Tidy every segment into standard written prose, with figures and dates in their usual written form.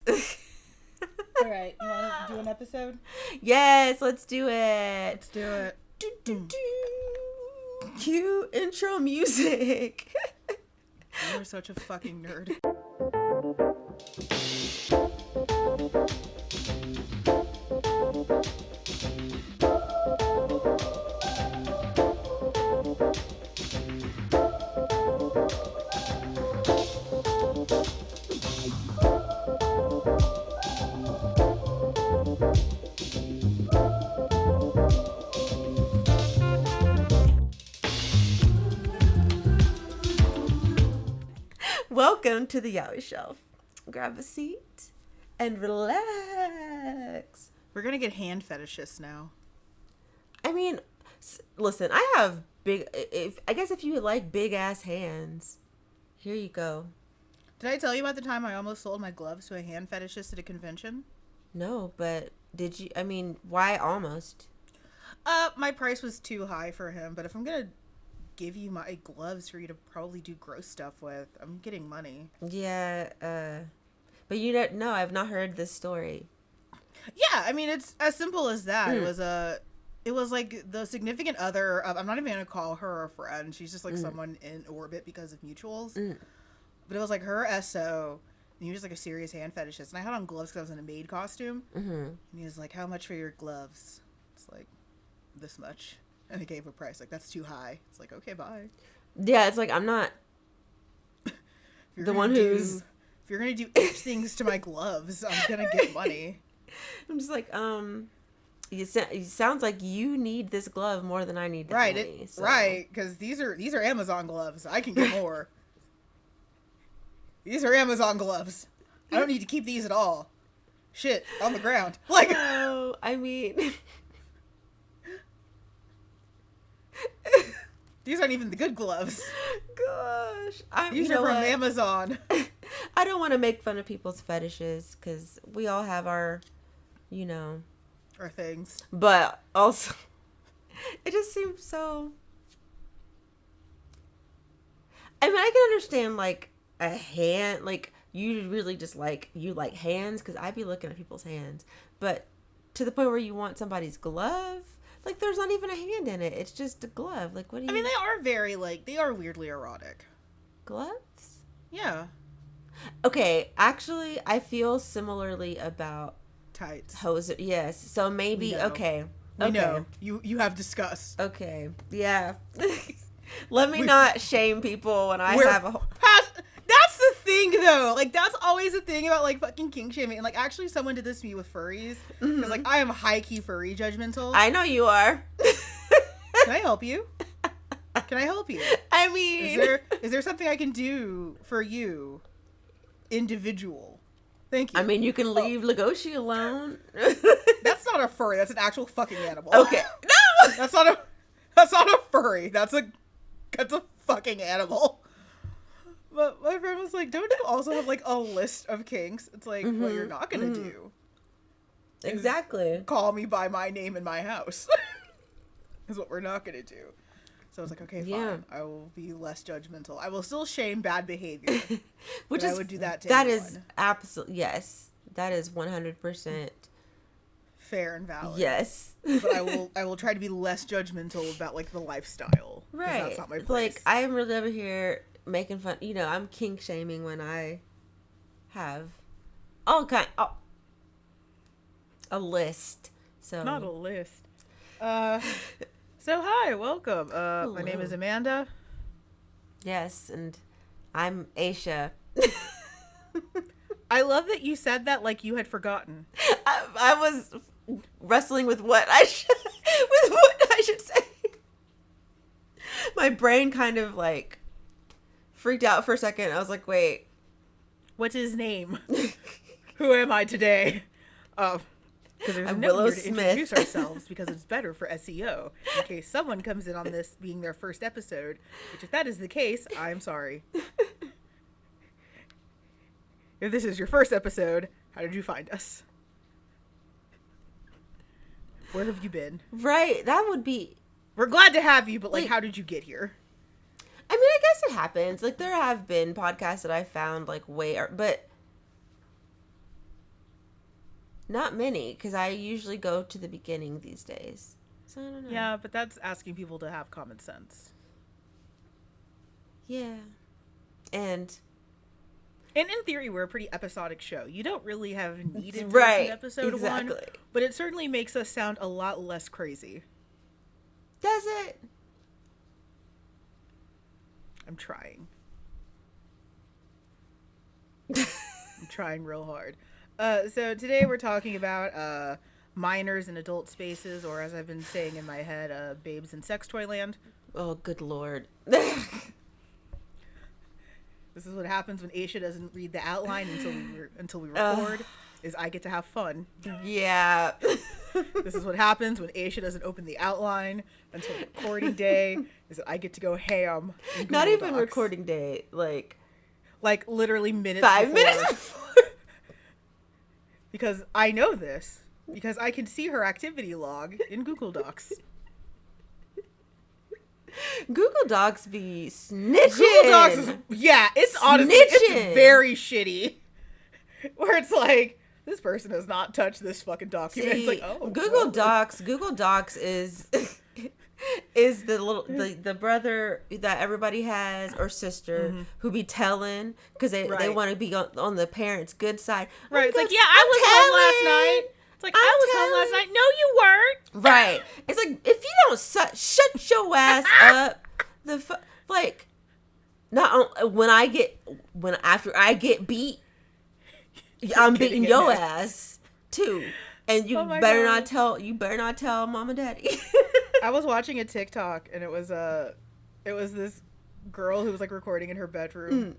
All right, you want to do an episode? Yes, let's do it. Let's do it. Cue intro music. You're such a fucking nerd. Welcome to the Yaoi Shelf. Grab a seat and relax. We're gonna get hand fetishes now. I mean, listen, I have I guess if you like big ass hands, here you go. Did I tell you about the time I almost sold my gloves to a hand fetishist at a convention? No, but did you? I mean, why almost? My price was too high for him, but if I'm gonna give you my gloves for you to probably do gross stuff with, I'm getting money. Yeah, but you don't know. I've not heard this story. Yeah, I mean, it's as simple as that. It was like the significant other of, I'm not even gonna call her a friend. She's just like someone in orbit because of mutuals. But it was like her SO, and he was like a serious hand fetishist. And I had on gloves because I was in a maid costume. And he was like, "How much for your gloves?" It's like, "This much." And I gave a price. Like, that's too high. It's like, okay, bye. Yeah, it's like, I'm not the one who's... If you're going to do itch things to my gloves, I'm going to get money. I'm just like, it sounds like you need this glove more than I need the money. Right, because these are Amazon gloves. I can get more. These are Amazon gloves. I don't need to keep these at all. Shit, on the ground. Like, oh, I mean... These aren't even the good gloves. Gosh. These are from Amazon. I don't want to make fun of people's fetishes because we all have our, Our things. But also, it just seems so... I mean, I can understand, like, a hand, like, you really just like, you like hands because I'd be looking at people's hands. But to the point where you want somebody's glove... Like, there's not even a hand in it. It's just a glove. Like, what do you... I mean, they are very, like, they are weirdly erotic. Gloves? Yeah. Okay, actually, I feel similarly about... Tights. Hose. Yes. So maybe, okay. We know. You have discussed. Okay. Yeah. Let me not shame people when I have a... That's the thing, though. Like, that's always the thing about, like, fucking kink shaming. And, like, actually, someone did this to me with furries. Because, like, I am high-key furry judgmental. I know you are. Can I help you? Can I help you? I mean... Is there something I can do for you? Individual. Thank you. I mean, you can leave Legoshi alone. That's not a furry. That's an actual fucking animal. Okay. No! That's not a furry. That's a fucking animal. But my friend was like, don't you also have, like, a list of kinks? It's like, what you're not going to do. Exactly. Call me by my name in my house. Is what we're not going to do. So I was like, okay, fine. Yeah. I will be less judgmental. I will still shame bad behavior. Which is, I would do that to anyone. Is absolutely, yes. That is 100% fair and valid. Yes. But I will try to be less judgmental about, like, the lifestyle. Right. That's not my place. Like, I am really over here making fun, I'm kink shaming when I have a list. So not a list. So hi, welcome. My name is Amanda. Yes, and I'm Aisha. I love that you said that like you had forgotten. I was wrestling with what I should say. My brain kind of like freaked out for a second. I was like, wait. What's his name? Who am I today? Because there's I'm no Willow here to Smith. introduce ourselves because it's better for SEO in case someone comes in on this being their first episode, which if that is the case, I'm sorry. If this is your first episode, how did you find us? Where have you been? Right, that would be... We're glad to have you, but like, how did you get here? I mean, I guess it happens. Like, there have been podcasts that I found, like, but Not many, because I usually go to the beginning these days. So I don't know. Yeah, but that's asking people to have common sense. Yeah. And in theory, we're a pretty episodic show. You don't really have needed right, in episode exactly. 1, but it certainly makes us sound a lot less crazy. Does it? I'm trying. I'm trying real hard. So today we're talking about minors in adult spaces, or as I've been saying in my head, babes in sex toy land. Oh, good Lord. This is what happens when Aisha doesn't read the outline until we record. Is I get to have fun. Yeah. This is what happens when Aisha doesn't open the outline until recording day. Is that I get to go ham. Not even Docs. Recording day, like literally minutes. 5 minutes before. Because I know this because I can see her activity log in Google Docs. Google Docs be snitching. Google Docs is, it's honestly, it's very shitty. Where it's like, this person has not touched this fucking document. See, it's like, oh. Google Docs is the brother that everybody has or sister who be telling because they want to be on the parents' good side. Right. It's like, yeah, I was home last night. It's like, I was home last night. No, you weren't. Right. It's like, if you don't shut your ass up, after I get beat, I'm beating your ass too. And you better not tell mom and daddy. I was watching a TikTok and it was this girl who was like recording in her bedroom.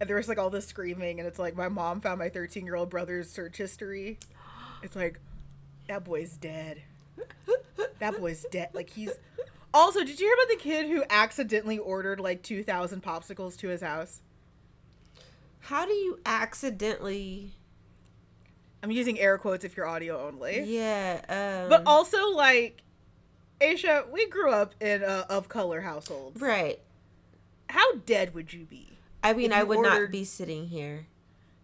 And there was like all this screaming and it's like, my mom found my 13-year-old brother's search history. It's like, that boy's dead. That boy's dead. Like, he's... Also, did you hear about the kid who accidentally ordered, like, 2,000 popsicles to his house? How do you accidentally... I'm using air quotes if you're audio only. Yeah, But also, like, Aisha, we grew up in a of-color household. Right. How dead would you be? I mean, I would not be sitting here.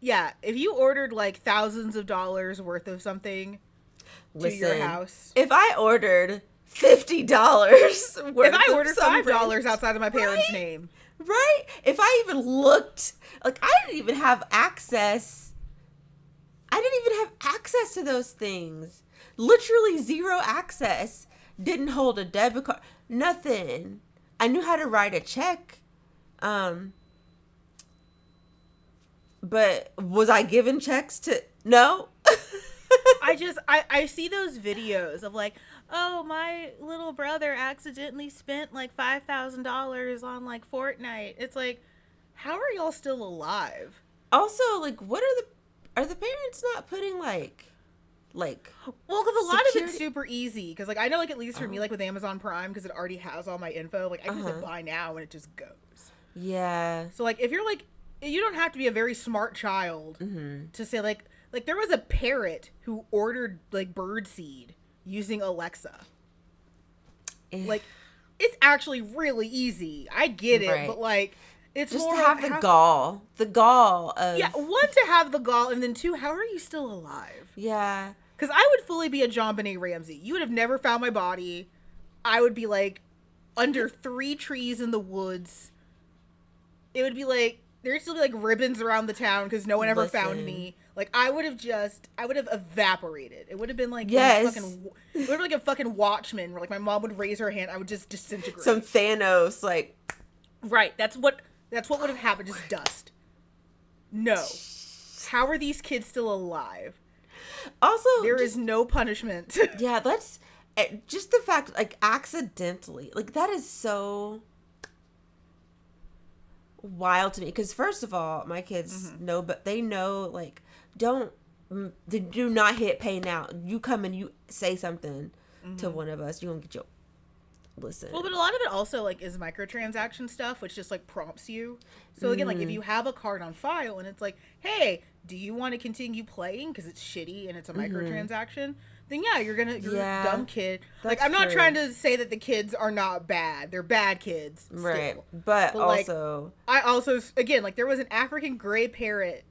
Yeah, if you ordered like thousands of dollars worth of something to your house. If I ordered $50 worth if I ordered $5 outside of my parents' name. Right? If I even looked, like I didn't even have access. To those things. Literally zero access. Didn't hold a debit card. Nothing. I knew how to write a check. But was I given checks to... No. I see those videos of like, oh, my little brother accidentally spent like $5,000 on like Fortnite. It's like, how are y'all still alive? Also, like, are the parents not putting like well, because a lot of it's super easy. Because like I know, like at least for me, like with Amazon Prime, because it already has all my info. Like I can just buy now and it just goes. Yeah. So like if you're like, you don't have to be a very smart child to say like there was a parrot who ordered like birdseed using Alexa. Like it's actually really easy. I get it, but like it's just more to have the gall of one, to have the gall, and then two, how are you still alive? Yeah. Because I would fully be a John Benet Ramsey. You would have never found my body. I would be like under 3 trees in the woods. It would be like there'd still be like ribbons around the town because no one ever found me. Like I would have evaporated. It would have been like it would have been like a fucking Watchmen where like my mom would raise her hand, I would just disintegrate. Some Thanos like. Right. That's what would have happened. Just dust. No. How are these kids still alive? Also, there is no punishment. Yeah, that's just the fact, like, accidentally, like, that is so wild to me. Because first of all, my kids know, but they know, like, do not hit pay now. You come and you say something to one of us, you're gonna get your listen. Well, but a lot of it also like is microtransaction stuff, which just like prompts you. So again, like if you have a card on file and it's like, hey, do you want to continue playing because it's shitty and it's a microtransaction? Then yeah, you're a dumb kid. Like I'm not trying to say that the kids are not bad. They're bad kids, still. Right? But also, like, I also again like there was an African gray parrot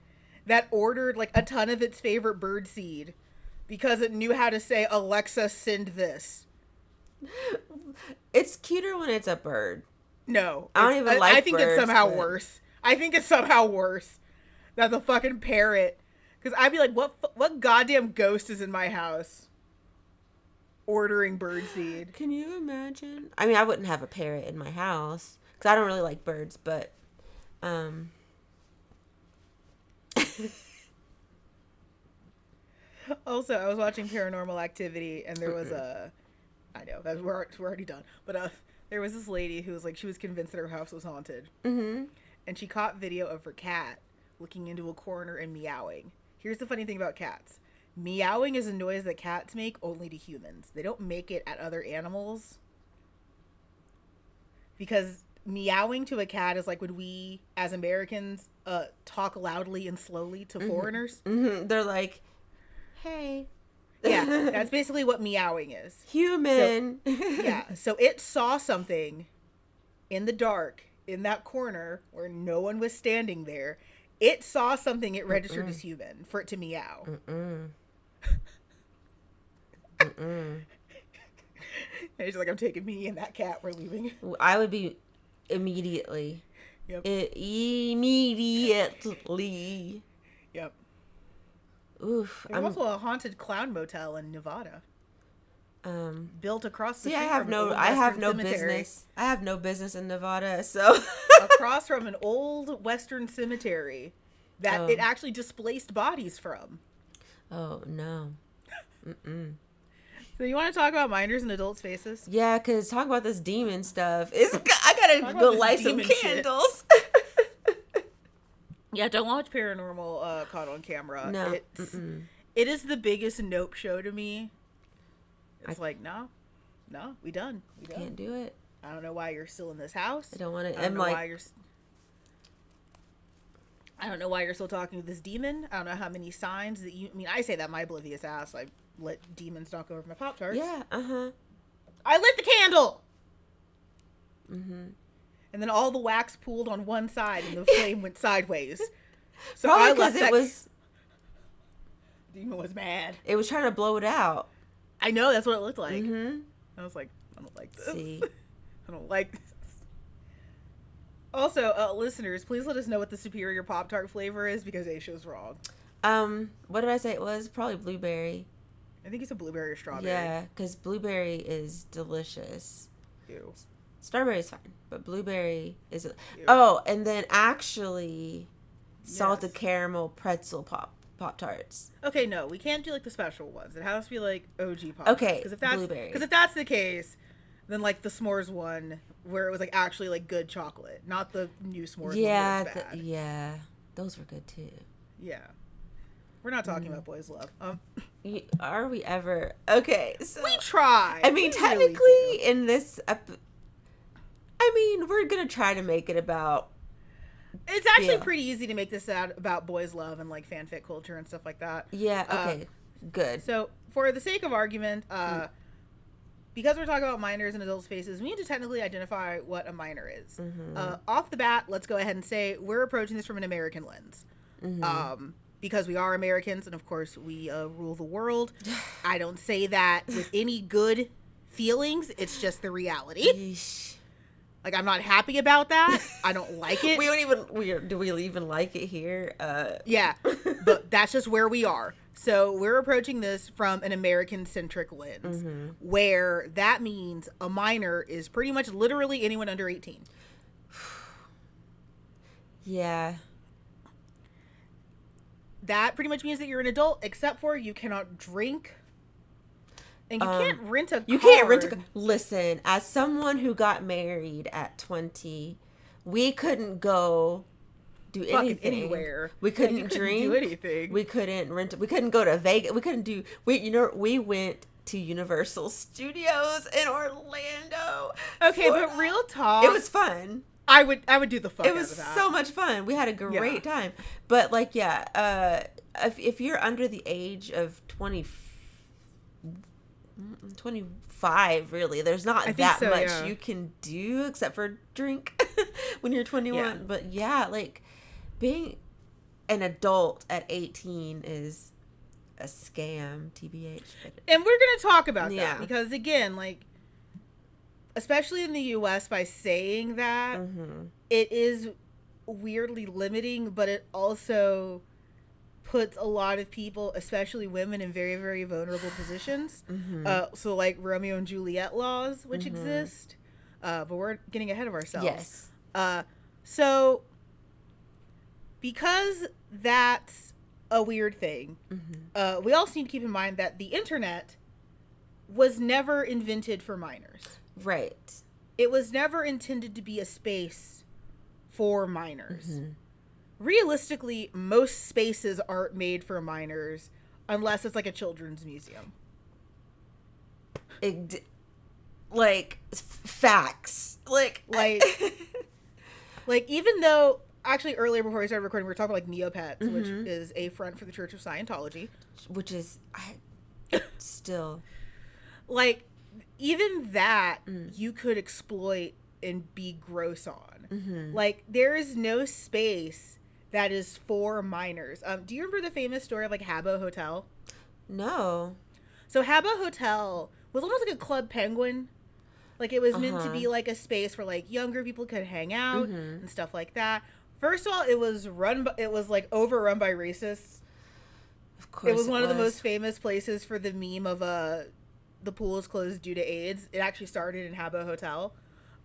that ordered like a ton of its favorite bird seed because it knew how to say, Alexa, send this. It's cuter when it's a bird. No. I don't even like I think birds, it's somehow but... worse. I think it's somehow worse that the fucking parrot. Because I'd be like, what goddamn ghost is in my house ordering birdseed? Can you imagine? I mean, I wouldn't have a parrot in my house because I don't really like birds, but Also, I was watching Paranormal Activity, and there was I know, we're already done, but there was this lady who was like, she was convinced that her house was haunted. Mm-hmm. And she caught video of her cat looking into a corner and meowing. Here's the funny thing about cats. Meowing is a noise that cats make only to humans. They don't make it at other animals. Because meowing to a cat is like when we, as Americans, talk loudly and slowly to foreigners. Mm-hmm. They're like, hey. Yeah, that's basically what meowing is. Human. So, yeah, so it saw something in the dark in that corner where no one was standing there. It saw something, it registered as human for it to meow. And he's like, I'm taking me and that cat, we're leaving. I would be immediately. Yep. Immediately. Yep. Oof. There's also a haunted clown motel in Nevada. Built across the street. I have from no cemetery. business. I have no business in Nevada, so across from an old Western cemetery that it actually displaced bodies from. Oh no. Mm-mm. So you want to talk about minors and adults' faces? Yeah, because talk about this demon stuff. I gotta go light some candles. Yeah, don't watch Paranormal caught on camera. No. It is the biggest nope show to me. It's like, no, we done. Can't do it. I don't know why you're still in this house. I don't want to. I don't know why you're still talking to this demon. I don't know how many signs that you... I mean, I say that my oblivious ass. I let demons knock over my Pop-Tarts. Yeah, I lit the candle! Mm-hmm. And then all the wax pooled on one side and the flame went sideways. So probably because it was... Demon was mad. It was trying to blow it out. I know, that's what it looked like. Mm-hmm. I was like, I don't like this. See? I don't like this. Also, listeners, please let us know what the superior Pop-Tart flavor is because Aisha's wrong. What did I say it was? Probably blueberry. I think it's a blueberry or strawberry. Yeah, because blueberry is delicious. Ew. Strawberry is fine, but blueberry is... Ew. Oh, and then actually salted caramel pretzel Pop-Tarts. Okay, no, we can't do like the special ones. It has to be like OG Pop-Tarts. Okay, because if that's the case, then like the s'mores one where it was like actually like good chocolate, not the new s'mores one where it's bad. Yeah, those were good too. Yeah, we're not talking about boys' love. Are we ever? Okay, so we try. I mean, technically really in this we're gonna try to make it about... It's actually pretty easy to make this about boys' love and like fanfic culture and stuff like that. Yeah, okay. Good. So for the sake of argument, because we're talking about minors and adult spaces, we need to technically identify what a minor is. Mm-hmm. Off the bat, let's go ahead and say we're approaching this from an American lens. Mm-hmm. Because we are Americans and of course we rule the world. I don't say that with any good feelings. It's just the reality. Yeesh. Like, I'm not happy about that. I don't like it. Do we even like it here? Yeah, but that's just where we are. So we're approaching this from an American-centric lens, where that means a minor is pretty much literally anyone under 18. Yeah. That pretty much means that you're an adult, except for you cannot drink. And you can't rent a car. You can't rent a car. Listen, as someone who got married at 20, we couldn't go do anything. Anywhere. We couldn't drink. Do anything. We couldn't rent. We couldn't go to Vegas. We couldn't do. We went to Universal Studios in Orlando. Okay, but real talk. It was fun. I would do the fuck out of that. It was so much fun. We had a great time. But like, if you're under the age of 25, really, there's not that much you can do except for drink when you're 21. Yeah. But yeah, like being an adult at 18 is a scam, TBH. And we're going to talk about that because, again, like, especially in the U.S., by saying that, it is weirdly limiting, but it also puts a lot of people, especially women, in very, very vulnerable positions. So, like, Romeo and Juliet laws, which exist. But we're getting ahead of ourselves. Yes. So, because that's a weird thing, we also need to keep in mind that the internet was never invented for minors. Right. It was never intended to be a space for minors. Realistically, most spaces aren't made for minors unless it's like a children's museum. Facts. Like even though, actually earlier before we started recording, we were talking about like Neopets, which is a front for the Church of Scientology. Which is, still. Like, even that you could exploit and be gross on. Like, there is no space that is for minors. Do you remember the famous story of like Habbo Hotel? No. So Habbo Hotel was almost like a Club Penguin. Like, it was meant to be like a space where like younger people could hang out and stuff like that. First of all, it was like overrun by racists. Of course, it was one of the most famous places for the meme of the pool is closed due to AIDS. It actually started in Habbo Hotel.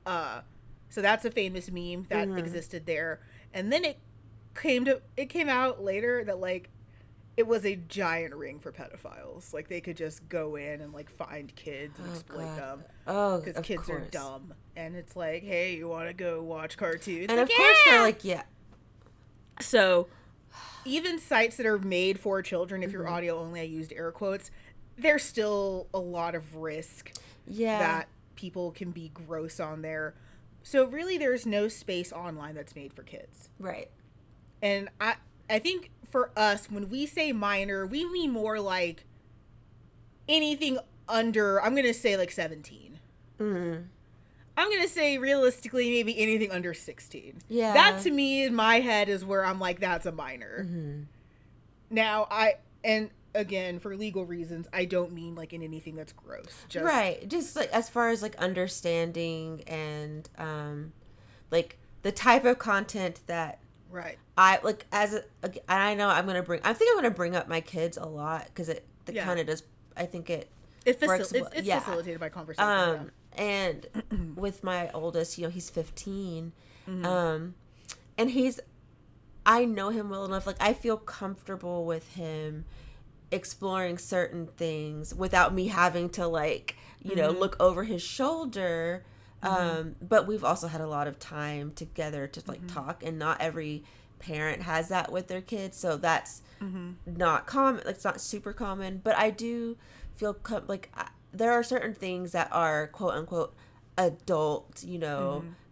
So that's a famous meme that existed there. And then it came out later that like it was a giant ring for pedophiles. Like, they could just go in and like find kids and exploit them. Oh, because kids are dumb. And it's like, hey, you want to go watch cartoons? And like, of course they're like, yeah. So even sites that are made for children, if you're audio only, I used air quotes, there's still a lot of risk that people can be gross on there. So really, there's no space online that's made for kids. Right. And I think for us, when we say minor, we mean more like anything under, I'm going to say like 17. I'm going to say realistically maybe anything under 16. Yeah. That to me in my head is where I'm like, that's a minor. Now, and again, for legal reasons, I don't mean like in anything that's gross. Right. Just like as far as like understanding and like the type of content that I like I know I think I'm gonna bring up my kids a lot because it kind of does. I think it's facilitated by conversation. And with my oldest, he's 15, and I know him well enough. Like, I feel comfortable with him exploring certain things without me having to like look over his shoulder. But we've also had a lot of time together to like talk, and not every parent has that with their kids, so that's not common. Like, it's not super common, but I do feel there are certain things that are quote unquote adult,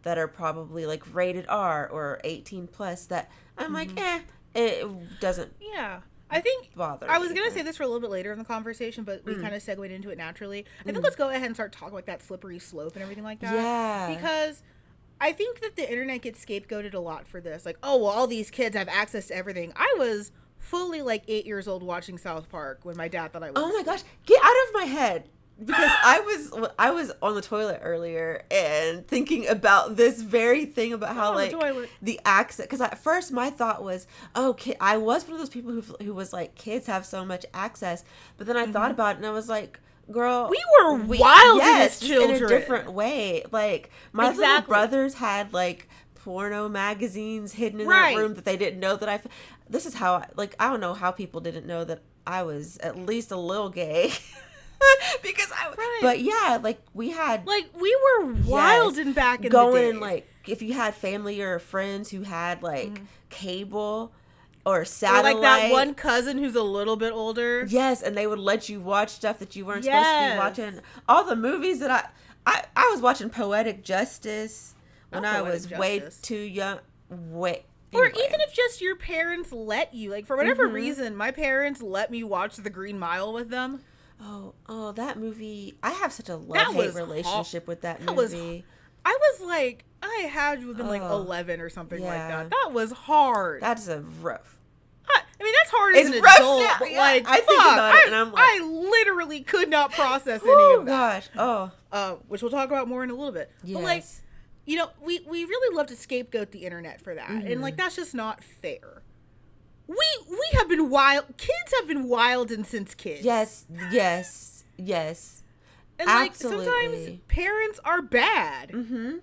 that are probably like rated R or 18 plus that I'm like, it doesn't. Yeah. I think bother I was going to say this for a little bit later in the conversation, but we kind of segued into it naturally. I think let's go ahead and start talking like that slippery slope and everything like that. Yeah. Because I think that the internet gets scapegoated a lot for this. Like, oh, well, all these kids have access to everything. I was fully like 8 years old watching South Park when my dad thought I was. Oh my gosh, get out of my head. Because I was on the toilet earlier and thinking about this very thing about how the access. Because at first my thought was, I was one of those people who was like, kids have so much access. But then I thought about it and I was like, girl, we were wild as children in a different way. Like, my little brothers had like porno magazines hidden in their room that they didn't know that this is how I don't know how people didn't know that I was at least a little gay. Because but yeah, like we were wild and back in going the day. And like if you had family or friends who had like cable or satellite, or like that one cousin who's a little bit older. Yes, and they would let you watch stuff that you weren't supposed to be watching. All the movies that I was watching Poetic Justice when I was way too young. Or even if just your parents let you, like for whatever reason, my parents let me watch The Green Mile with them. Oh, that movie. I have such a love-hate relationship with that movie. I was like, I had to have been like 11 or something like that. That was hard. That's a rough. I mean, that's it's hard as an rough adult, now. but Yeah, like, I think about it and I'm like, I literally could not process any oh of that. gosh, Which we'll talk about more in a little bit. yes. But like, you know, we really love to scapegoat the internet for that, and like that's just not fair. We have been wild. Kids have been wilding since kids. Yes. And Absolutely. like sometimes parents are bad. Mm-hmm.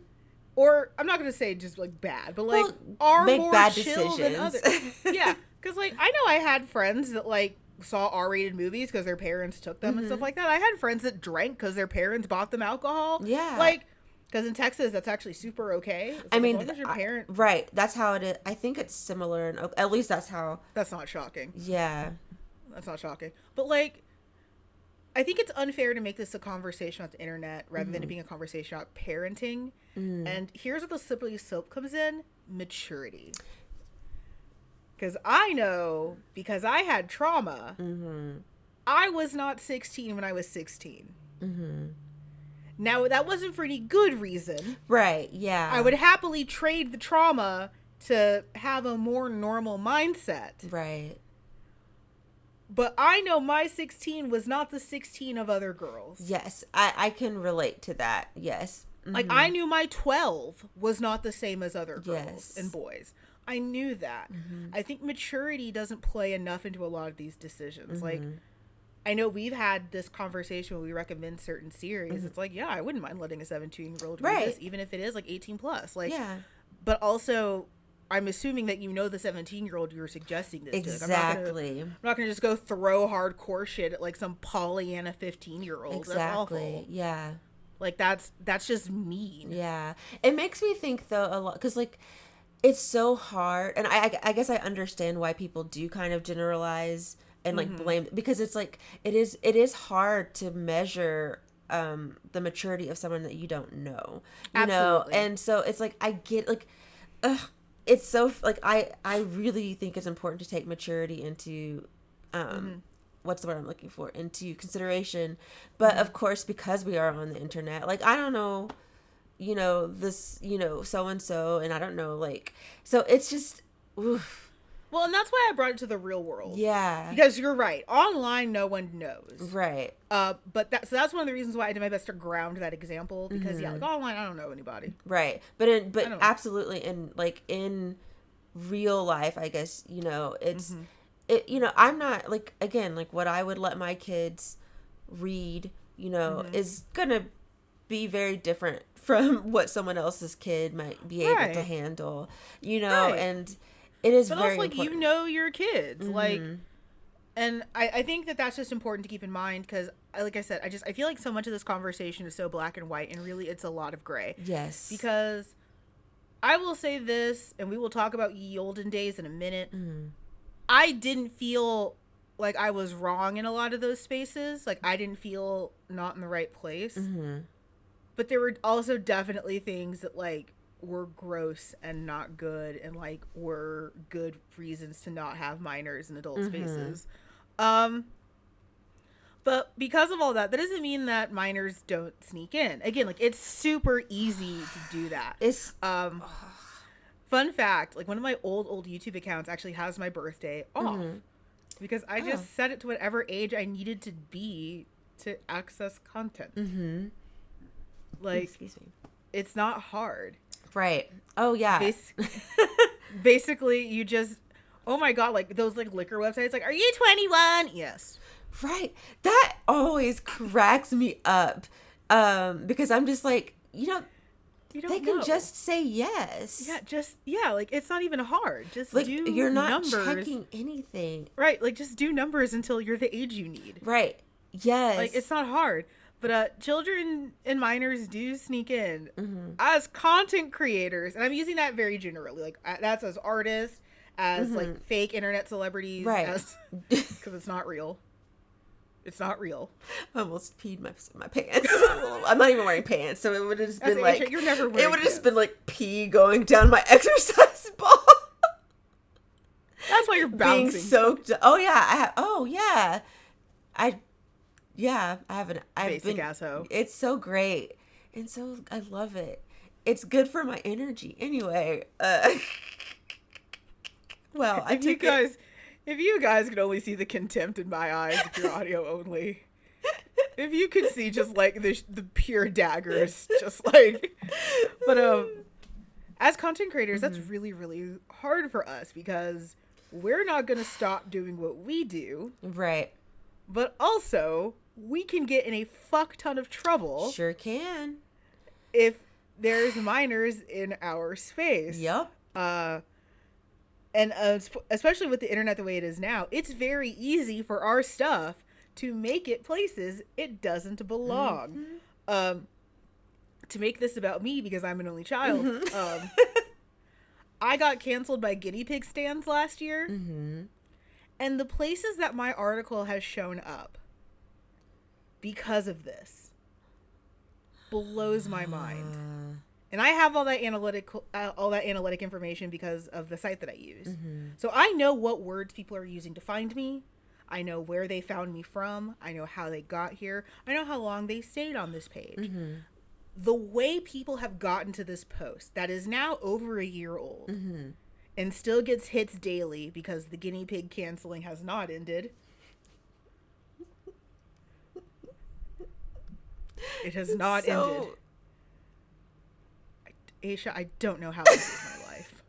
Or I'm not gonna say just like bad, but like are make more bad chill than decisions. others. Yeah, because like I know I had friends that like saw R-rated movies because their parents took them and stuff like that. I had friends that drank because their parents bought them alcohol. Yeah, like because in Texas that's actually super okay. It's I like, mean, as long as your parent, right? That's how it is. I think it's similar, and at least that's how. that's not shocking. Yeah, That's not shocking. But like, I think it's unfair to make this a conversation about the internet rather than it being a conversation about parenting. And here's where the slippery slope comes in: maturity. Because I know, because I had trauma, I was not 16 when I was 16. Now, that wasn't for any good reason. right. Yeah, I would happily trade the trauma to have a more normal mindset. right. But I know my 16 was not the 16 of other girls. Yes, I can relate to that. Yes. Like, I knew my 12 was not the same as other girls Yes. and boys. I knew that. I think maturity doesn't play enough into a lot of these decisions. Like, I know we've had this conversation when we recommend certain series. It's like, yeah, I wouldn't mind letting a 17-year-old read this, even if it is like 18 plus. Like, Yeah. But also, I'm assuming that you know the 17-year-old you're suggesting this to. Exactly. I'm not gonna just go throw hardcore shit at like some Pollyanna 15-year-old. Exactly. That's awful. Yeah. Like that's just mean. Yeah. It makes me think though a lot because like it's so hard, and I guess I understand why people do kind of generalize and like blame, because it's like it is hard to measure the maturity of someone that you don't know. You know, and so it's like I get like it's so like I really think it's important to take maturity into what's the word I'm looking for, into consideration. But of course, because we are on the internet, like I don't know, you know, this, you know, so and so, and I don't know, like, so it's just oof. Well, and that's why I brought it to the real world. Yeah, because you're right, online no one knows, right? But that's one of the reasons why I did my best to ground that example, because yeah, like online I don't know anybody, right? But absolutely in real life, I guess, you know, it's it, you know, I'm not like, again, like what I would let my kids read, you know, is gonna be very different from what someone else's kid might be able to handle, you know, and it is but very also like important. you know your kids, like, and I think that that's just important to keep in mind, because like I said, I feel like so much of this conversation is so black and white, and really it's a lot of gray. Yes, because I will say this, and we will talk about ye olden days in a minute. I didn't feel like I was wrong in a lot of those spaces. Like, I didn't feel not in the right place. But there were also definitely things that, like, were gross and not good, and, like, were good reasons to not have minors in adult spaces. But because of all that, that doesn't mean that minors don't sneak in. Again, like, it's super easy to do that. it's Fun fact, like, one of my old YouTube accounts actually has my birthday off. Because I just set it to whatever age I needed to be to access content. Like, excuse me, it's not hard. right? Oh yeah, Basically, you just, oh my god, like those like liquor websites, like, are you 21? Yes. right. That always cracks me up, because I'm just like, you know, they can just say yes. Yeah, like, it's not even hard. Just Like, do you're not numbers. checking anything. Right, like, just do numbers until you're the age you need. Right. Yes. Like, it's not hard. But children and minors do sneak in as content creators. And I'm using that very generally. Like, that's as artists, as, like, fake internet celebrities. Right. Because it's not real. It's not real. I almost peed my pants. I'm not even wearing pants, so it would have just been Aisha, like, you're never wearing it would have just pants. been like pee going down my exercise ball. That's why you're bouncing. Being soaked. Oh yeah, I have. Oh yeah, I have an. Basic asshole. It's so great, and so I love it. It's good for my energy anyway. Well, If you guys could only see the contempt in my eyes if you're audio only. If you could see just like the pure daggers, just like, but as content creators, that's really, really hard for us because we're not going to stop doing what we do. Right. But also, we can get in a fuck ton of trouble. Sure can. If there's minors in our space. Yep. And especially with the internet the way it is now, it's very easy for our stuff to make it places it doesn't belong. To make this about me because I'm an only child, I got canceled by guinea pig stands last year. And the places that my article has shown up because of this blows my mind. And I have all that analytic information because of the site that I use. So I know what words people are using to find me. I know where they found me from. I know how they got here. I know how long they stayed on this page. The way people have gotten to this post that is now over a year old and still gets hits daily because the guinea pig canceling has not ended. It has not ended. Aisha, I don't know how this is my life.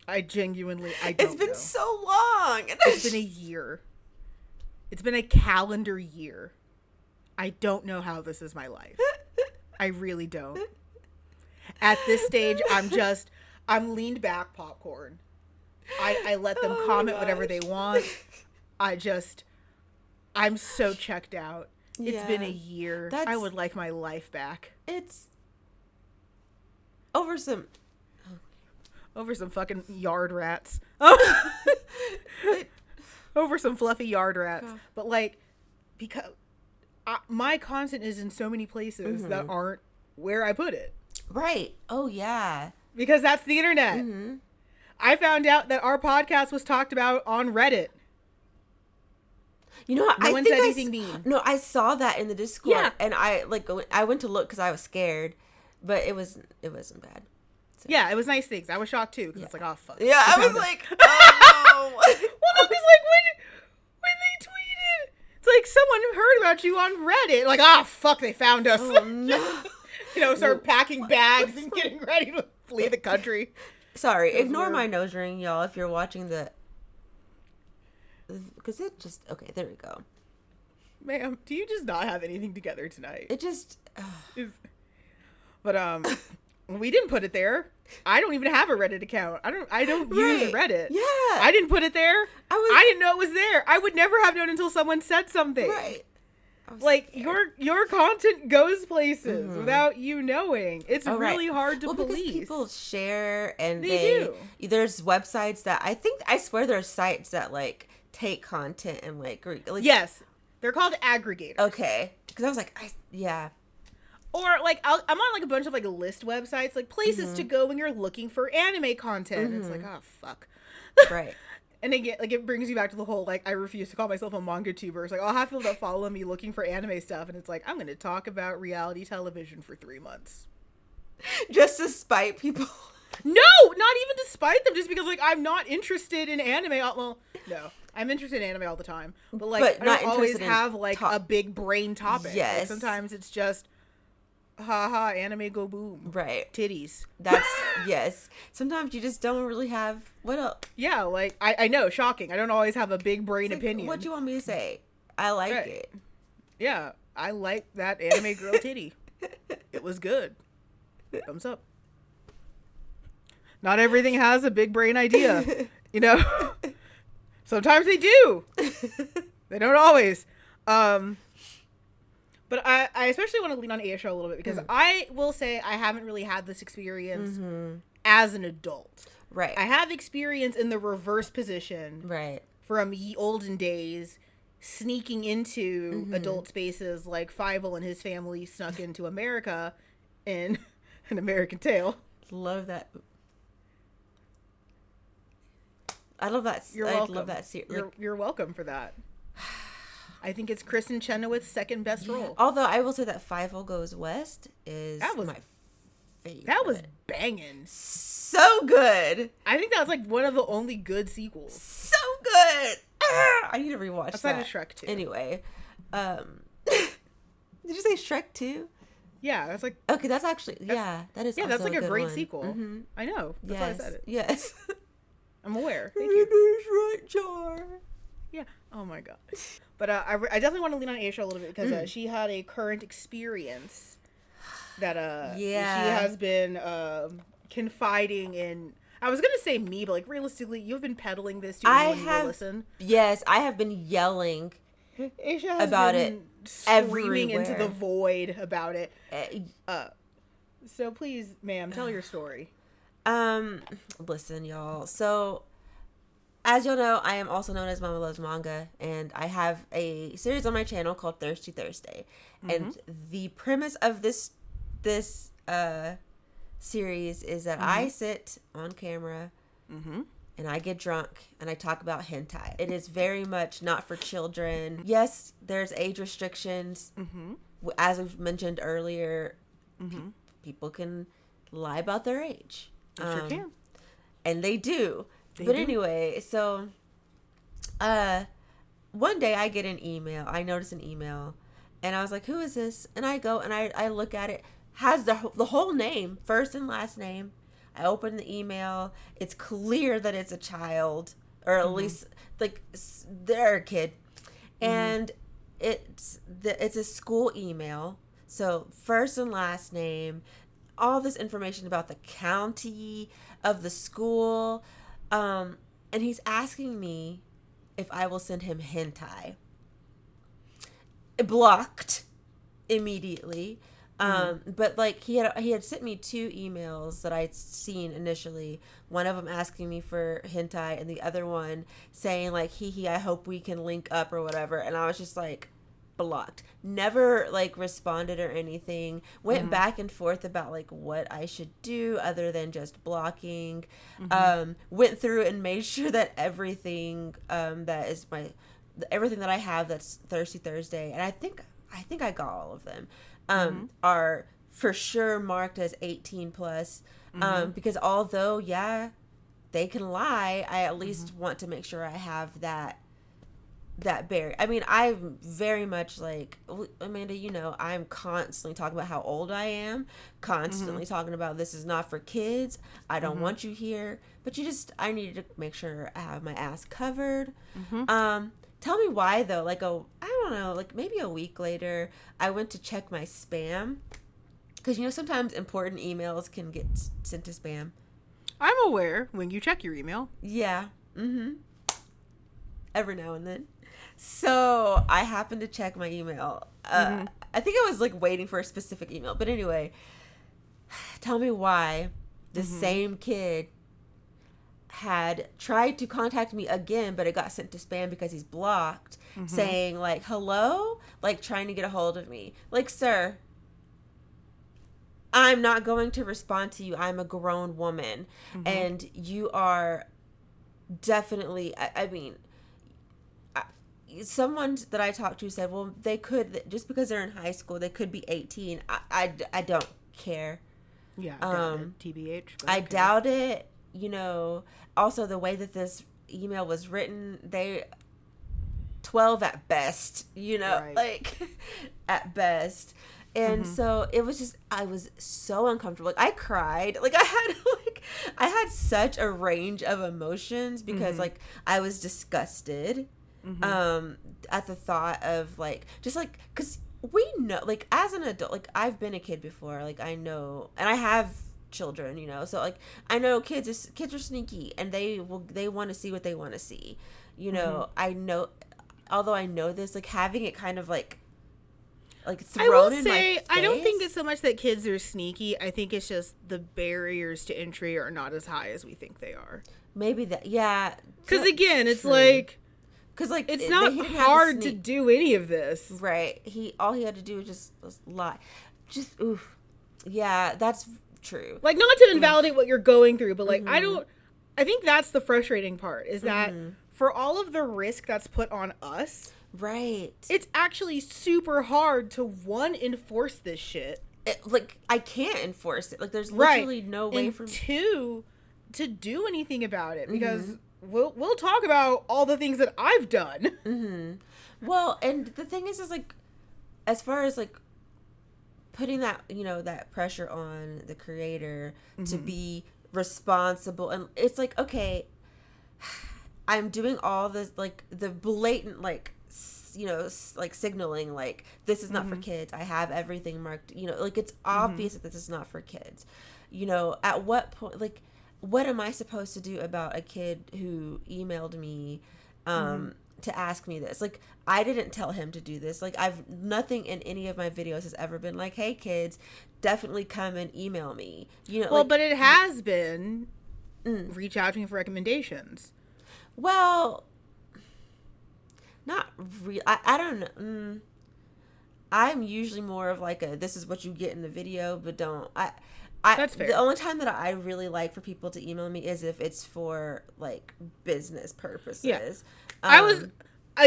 I don't It's been know. so long. It's been a year. It's been a calendar year. I don't know how this is my life. I really don't. At this stage, I'm leaned back popcorn. I let them comment whatever they want. I'm so checked out. It's been a year. I would like my life back. It's over some fucking yard rats. Over some fluffy yard rats. God. But like, because my content is in so many places that aren't where I put it. Right. Oh yeah. Because that's the internet. I found out that our podcast was talked about on Reddit. You know what? No one said anything mean. No, I saw that in the Discord, and I went to look because I was scared, but it wasn't bad. So. Yeah, it was nice things. I was shocked too because it's like, oh fuck. Yeah, I was like, oh no. Well, no, because like when they tweeted, it's like someone heard about you on Reddit. Like, oh fuck, they found us. Oh no. Start packing bags and getting ready to flee the country. Sorry, ignore my nose ring, y'all. If you're watching because it just okay. There we go. Ma'am, do you just not have anything together tonight? It just. But we didn't put it there. I don't even have a Reddit account. I don't use Reddit. Yeah. I didn't put it there. I didn't know it was there. I would never have known until someone said something. Right. Like your content goes places without you knowing. It's really hard to police. Because people share and they do. There's websites that I swear there's sites that like take content and like yes, they're called aggregators. Okay, because I was like or like I'm on like a bunch of like list websites, like places to go when you're looking for anime content. It's like, oh fuck, right. And again, like it brings you back to the whole like I refuse to call myself a manga tuber. It's like I'll have people that follow me looking for anime stuff, and it's like I'm going to talk about reality television for 3 months, just to spite people. No, not even to spite them, just because like I'm not interested in anime. Well, no, I'm interested in anime all the time, but like I don't always have like a big brain topic. Yes, like, sometimes it's just haha, anime go boom. Right. Titties. That's yes. Sometimes you just don't really have what else. Yeah, like I know, shocking. I don't always have a big brain opinion. What do you want me to say? I like it. Yeah, I like that anime girl titty. It was good. Thumbs up. Not everything has a big brain idea, you know? Sometimes they do. They don't always. But I especially want to lean on Aisha a little bit because I will say I haven't really had this experience as an adult. Right. I have experience in the reverse position. Right. From ye olden days, sneaking into adult spaces like Fievel and his family snuck into America in An American Tale. Love that. I love that. You're I welcome. love that series. You're welcome for that. I think it's Kristen Chenoweth's second best role. Although I will say that Fievel Goes West is my favorite. That was banging. So good. I think that was like one of the only good sequels. So good. I need to rewatch Outside that. of Shrek 2. Anyway, did you say Shrek 2? Yeah, that's like... Okay, that's actually... Yeah, that is that's like a great one. sequel. Mm-hmm. I know. That's why I said it. Yes. I'm aware. Thank you. Right, Jar. Yeah. Oh my god. But I definitely want to lean on Aisha a little bit because she had a current experience that she has been confiding in. I was gonna say me, but like realistically, you've been peddling this to anyone who will listen. Yes, I have been yelling Aisha has about been it screaming everywhere. into the void about it. So please, ma'am, tell your story. Listen, y'all. So, as y'all know, I am also known as MommaLuvsManga, and I have a series on my channel called Thirsty Thursday. And the premise of this series is that I sit on camera and I get drunk and I talk about hentai. It is very much not for children. Yes, there's age restrictions. As we've mentioned earlier, people can lie about their age. They sure can. And they do. Anyway, so one day I get an email. I notice an email and I was like, who is this? And I go and I look at it. Has the whole name, first and last name. I open the email. It's clear that it's a child, or at least like they're a kid, and it's a school email. So first and last name, all this information about the county of the school, and he's asking me if I will send him hentai. Blocked immediately. But like he had sent me 2 emails that I'd seen initially. One of them asking me for hentai, and the other one saying like, "Hee, I hope we can link up" or whatever. And I was just like, blocked. Never like responded or anything. Went back and forth about like what I should do other than just blocking. Went through and made sure that everything that is everything that I have that's Thirsty Thursday, and I think I got all of them. Are for sure marked as 18 plus, because although they can lie, I at least want to make sure I have that barrier. I mean, I'm very much like Amanda, you know, I'm constantly talking about how old I am, constantly talking about this is not for kids, I don't want you here, but I needed to make sure I have my ass covered. Tell me why though. Like I don't know, like maybe a week later, I went to check my spam, because you know sometimes important emails can get sent to spam. I'm aware when you check your email. Yeah. Every now and then. So I happened to check my email. I think I was like waiting for a specific email, but anyway, tell me why the same kid had tried to contact me again, but it got sent to spam because he's blocked, saying like, hello, like trying to get a hold of me. Like, sir, I'm not going to respond to you. I'm a grown woman, and you are definitely, I mean, someone that I talked to said, well, they could, just because they're in high school, they could be 18. I don't care. Yeah, TBH. I doubt it. You know, also the way that this email was written, 12 at best, you know, like at best. And so it was just, I was so uncomfortable. Like I cried. Like I had such a range of emotions because like I was disgusted at the thought of like, just like, cause we know, like as an adult, like I've been a kid before, like I know, and I have children, you know, so like I know kids are sneaky, and they want to see what they want to see, you know. I know, although I know this, like having it kind of like thrown in my face. I don't think it's so much that kids are sneaky. I think it's just the barriers to entry are not as high as we think they are. Maybe that, yeah. Because again, it's like, because like it's not hard to do any of this, right? All he had to do was just lie. Just oof, yeah, that's true. Like, not to invalidate what you're going through, but like I think that's the frustrating part, is that for all of the risk that's put on us, right, it's actually super hard to enforce this shit. Like I can't enforce it. Like there's literally no way for me to do anything about it, because we'll talk about all the things that I've done. Mm-hmm. Well, and the thing is like, as far as like putting that, you know, that pressure on the creator to be responsible, and it's like, okay, I'm doing all this, like the blatant, like, you know, like signaling, like, this is not for kids. I have everything marked, you know, like, it's obvious that this is not for kids. You know, at what point, like, what am I supposed to do about a kid who emailed me to ask me this? Like, I didn't tell him to do this. Like, nothing in any of my videos has ever been like, hey kids, definitely come and email me. You know, Well, like, but it has been reach out to me for recommendations. Well, not real. I don't know. I'm usually more of like this is what you get in the video, but don't. That's fair. The only time that I really like for people to email me is if it's for like business purposes. Yeah. I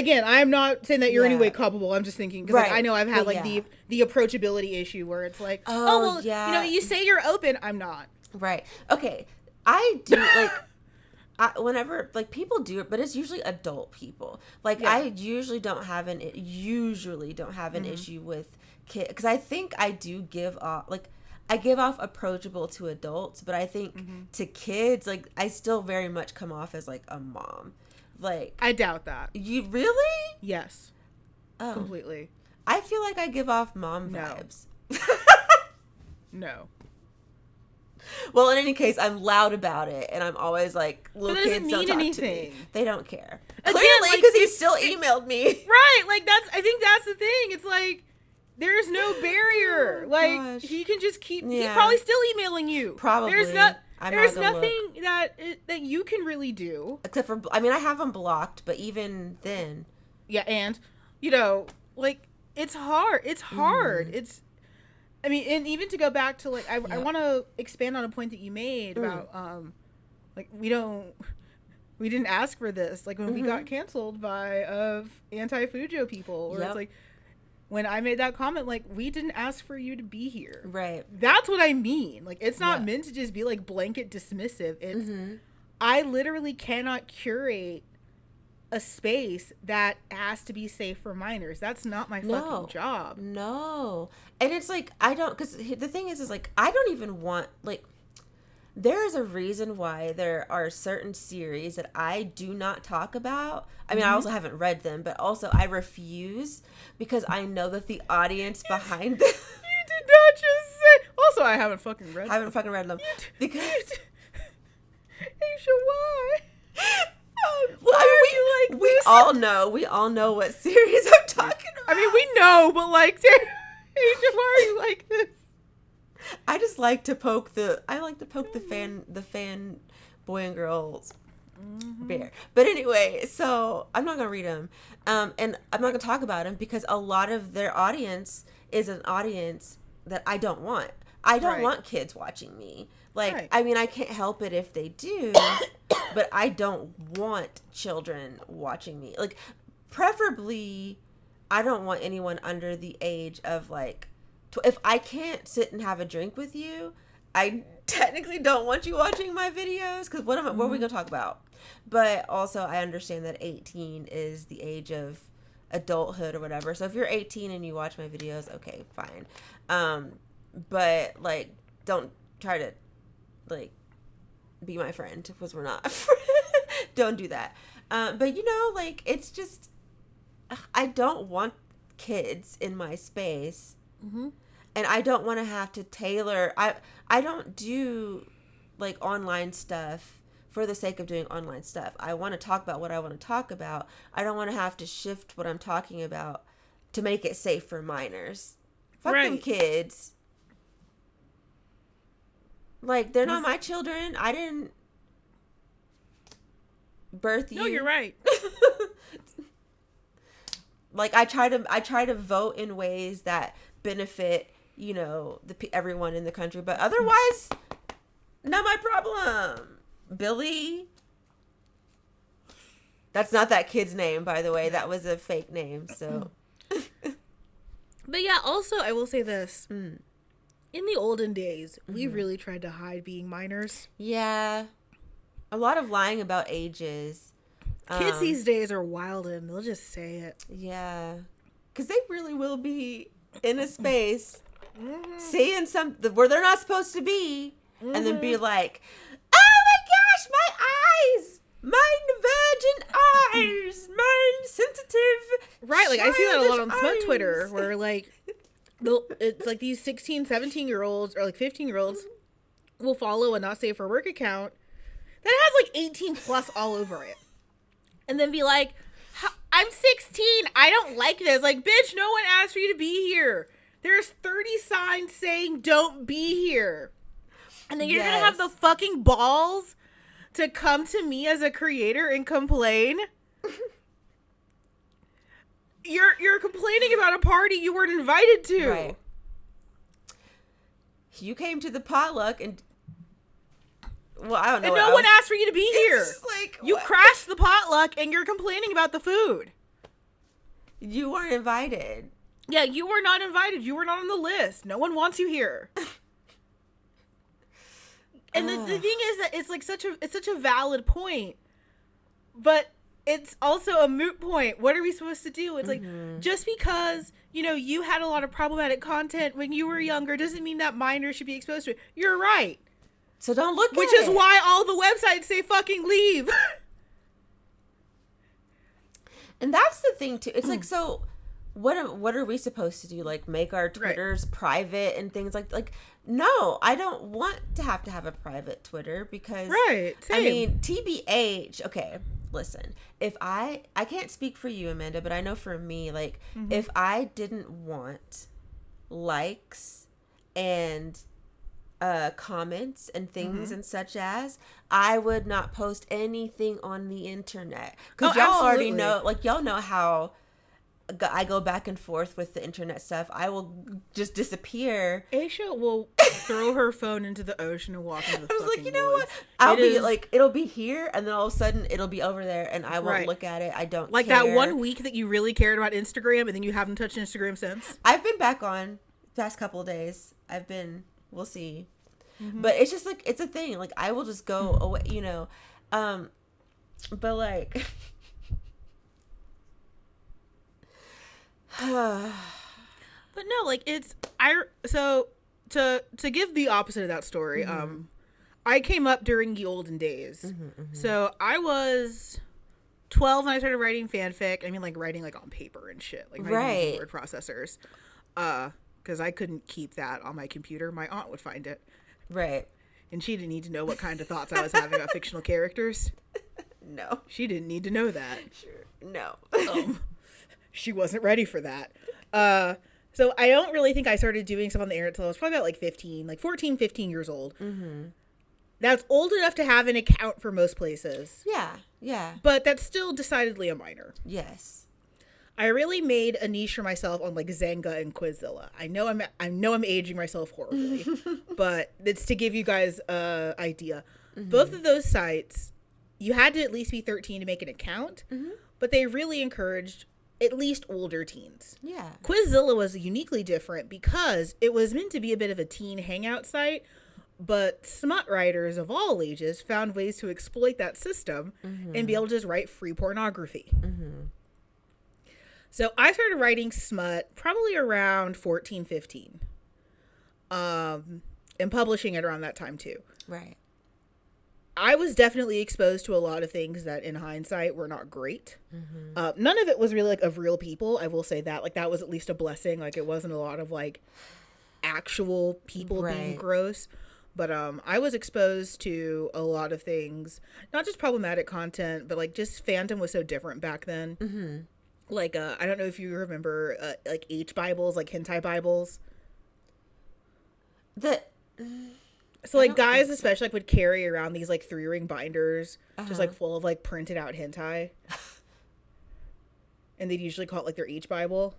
am not saying that you're any way culpable. I'm just thinking, because like, I know I've had like the approachability issue where it's like, you know, you say you're open. I'm not. Right. Okay. I do like. Whenever like people do it, but it's usually adult people. Like I usually don't have an issue with kids, because I think I do give off, like, I give off approachable to adults, but I think to kids, like, I still very much come off as like a mom. Like, I doubt that. You really? Yes. Oh. Completely. I feel like I give off mom vibes. No. Well, in any case, I'm loud about it, and I'm always like, little kids don't talk anything. to me. They don't care. Again, clearly, because he still emailed me. Right, like, I think that's the thing. It's like, there's no barrier. Like, he can just keep, he's probably still emailing you. Probably. There's nothing that you can really do. Except for, I mean, I have him blocked, but even then. Yeah, and, you know, like, it's hard. It's hard. It's, I mean, and even to go back to, like, I want to expand on a point that you made about, like, we didn't ask for this. Like, when we got canceled by anti-Fujo people, or it's like, when I made that comment, like, we didn't ask for you to be here. Right. That's what I mean. Like, it's not meant to just be, like, blanket dismissive. It's, I literally cannot curate a space that has to be safe for minors. That's not my fucking job. No. And it's like, because the thing is like, I don't even want, like, there is a reason why there are certain series that I do not talk about. I mean, I also haven't read them, but also I refuse, because I know that the audience behind them. You did not just say. Also, I haven't fucking read them. I haven't fucking read them. Because. Aisha, why? Well, I mean, we all know what series I'm talking about. I mean, we know, but like, Aisha, why are you like this? I just like to poke the fan boy and girls bear. But anyway, so I'm not gonna read them, and I'm not gonna talk about them, because a lot of their audience is an audience that I don't want. I don't want kids watching me. Like, I mean, I can't help it if they do, but I don't want children watching me. Like, preferably, I don't want anyone under the age of, like, if I can't sit and have a drink with you, I technically don't want you watching my videos, because what are we going to talk about? But also, I understand that 18 is the age of adulthood or whatever. So if you're 18 and you watch my videos, okay, fine. But, like, don't try to, like, be my friend, because we're not friends. Don't do that. But, you know, like, it's just, I don't want kids in my space. And I don't want to have to tailor. I don't do, like, online stuff for the sake of doing online stuff. I want to talk about what I want to talk about. I don't want to have to shift what I'm talking about to make it safe for minors. Fuck them kids. Like, they're not my children. I didn't birth you. No, you're right. Like, I try to vote in ways that benefit, you know, everyone in the country, but otherwise, not my problem. Billy. That's not that kid's name, by the way. That was a fake name, so. But yeah, also, I will say this. In the olden days, we really tried to hide being minors. Yeah. A lot of lying about ages. Kids these days are wild and they'll just say it. Yeah. Because they really will be in a space saying something where they're not supposed to be and then be like, oh my gosh, my eyes! My virgin eyes! My sensitive. Right, like I see that a lot on eyes. smut Twitter where like it's like these 16, 17-year-olds or like 15-year-olds will follow a not safe for work account that has like 18 plus all over it. And then be like, I'm 16. I don't like this. Like, bitch, no one asked for you to be here. There's 30 signs saying don't be here. And then you're going to have the fucking balls to come to me as a creator and complain. You're complaining about a party you weren't invited to. Right. You came to the potluck and... Well, I don't know. And no one asked for you to be here. Like, you crashed the potluck and you're complaining about the food. You weren't invited. Yeah, you were not invited. You were not on the list. No one wants you here. And the thing is that it's like such a valid point, but it's also a moot point. What are we supposed to do? It's like, just because, you had a lot of problematic content when you were younger doesn't mean that minors should be exposed to it. You're right. So don't look at it. Which is why all the websites say fucking leave. And that's the thing too. It's like, so what are we supposed to do? Like make our Twitters private and things like no, I don't want to have a private Twitter because same. I mean, TBH, okay, listen. If I can't speak for you, Amanda, but I know for me, like if I didn't want likes and comments and things and such as, I would not post anything on the internet because y'all already know, like y'all know how I go back and forth with the internet stuff. I will just disappear. Aisha will throw her phone into the ocean and walk into the fucking woods. I was like, you know what? I'll be like, it'll be here, and then all of a sudden it'll be over there, and I won't look at it. I don't like care. that 1 week that you really cared about Instagram, and then you haven't touched Instagram since. I've been back on the past couple of days. We'll see. But it's just like, it's a thing. Like, I will just go away, but like, but no, like so to give the opposite of that story, I came up during the olden days. So I was 12 when I started writing fanfic. I mean, like writing like on paper and shit, like using word processors, because I couldn't keep that on my computer. My aunt would find it. Right. And she didn't need to know what kind of thoughts I was having about fictional characters. No. She didn't need to know that. Sure. No. She wasn't ready for that. So I don't really think I started doing stuff on the internet until I was probably about like 14, 15 years old. That's old enough to have an account for most places. Yeah. Yeah. But that's still decidedly a minor. Yes. I really made a niche for myself on like Zanga and Quizilla. I know I'm aging myself horribly, but it's to give you guys an idea. Both of those sites, you had to at least be 13 to make an account, but they really encouraged at least older teens. Yeah. Quizilla was uniquely different because it was meant to be a bit of a teen hangout site, but smut writers of all ages found ways to exploit that system and be able to just write free pornography. So I started writing smut probably around 14, 15. And publishing it around that time too. Right. I was definitely exposed to a lot of things that in hindsight were not great. None of it was really like of real people. I will say that. Like that was at least a blessing. Like it wasn't a lot of like actual people being gross. But I was exposed to a lot of things, not just problematic content, but like just fandom was so different back then. Like, I don't know if you remember, like, H-Bibles, like, hentai Bibles. So, like, guys especially, like, would carry around these, like, 3-ring binders, just, like, full of, like, printed out hentai. And they'd usually call it, like, their H-Bible.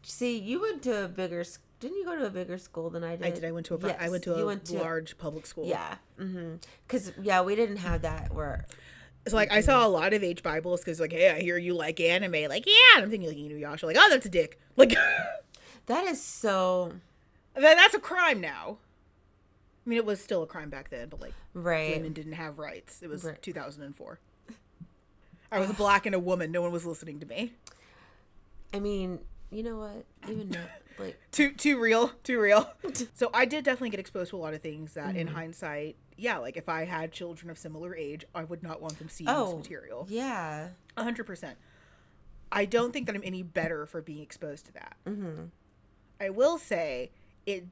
See, you went to a bigger, didn't you go to a bigger school than I did? I did. I went to a large public school. Yeah. Because, we didn't have that where... So, like, I saw a lot of H-Bibles because, like, hey, I hear you like anime. Like, yeah. And I'm thinking, like, Inuyasha. Like, oh, that's a dick. Like... That is so... That's a crime now. I mean, it was still a crime back then, but like, right. women didn't have rights. It was 2004. I was black and a woman. No one was listening to me. I mean, you know what? Even though, like, too real. So I did definitely get exposed to a lot of things that, in hindsight, yeah, like if I had children of similar age, I would not want them seeing this material. Yeah, 100%. I don't think that I'm any better for being exposed to that. Mm-hmm. I will say it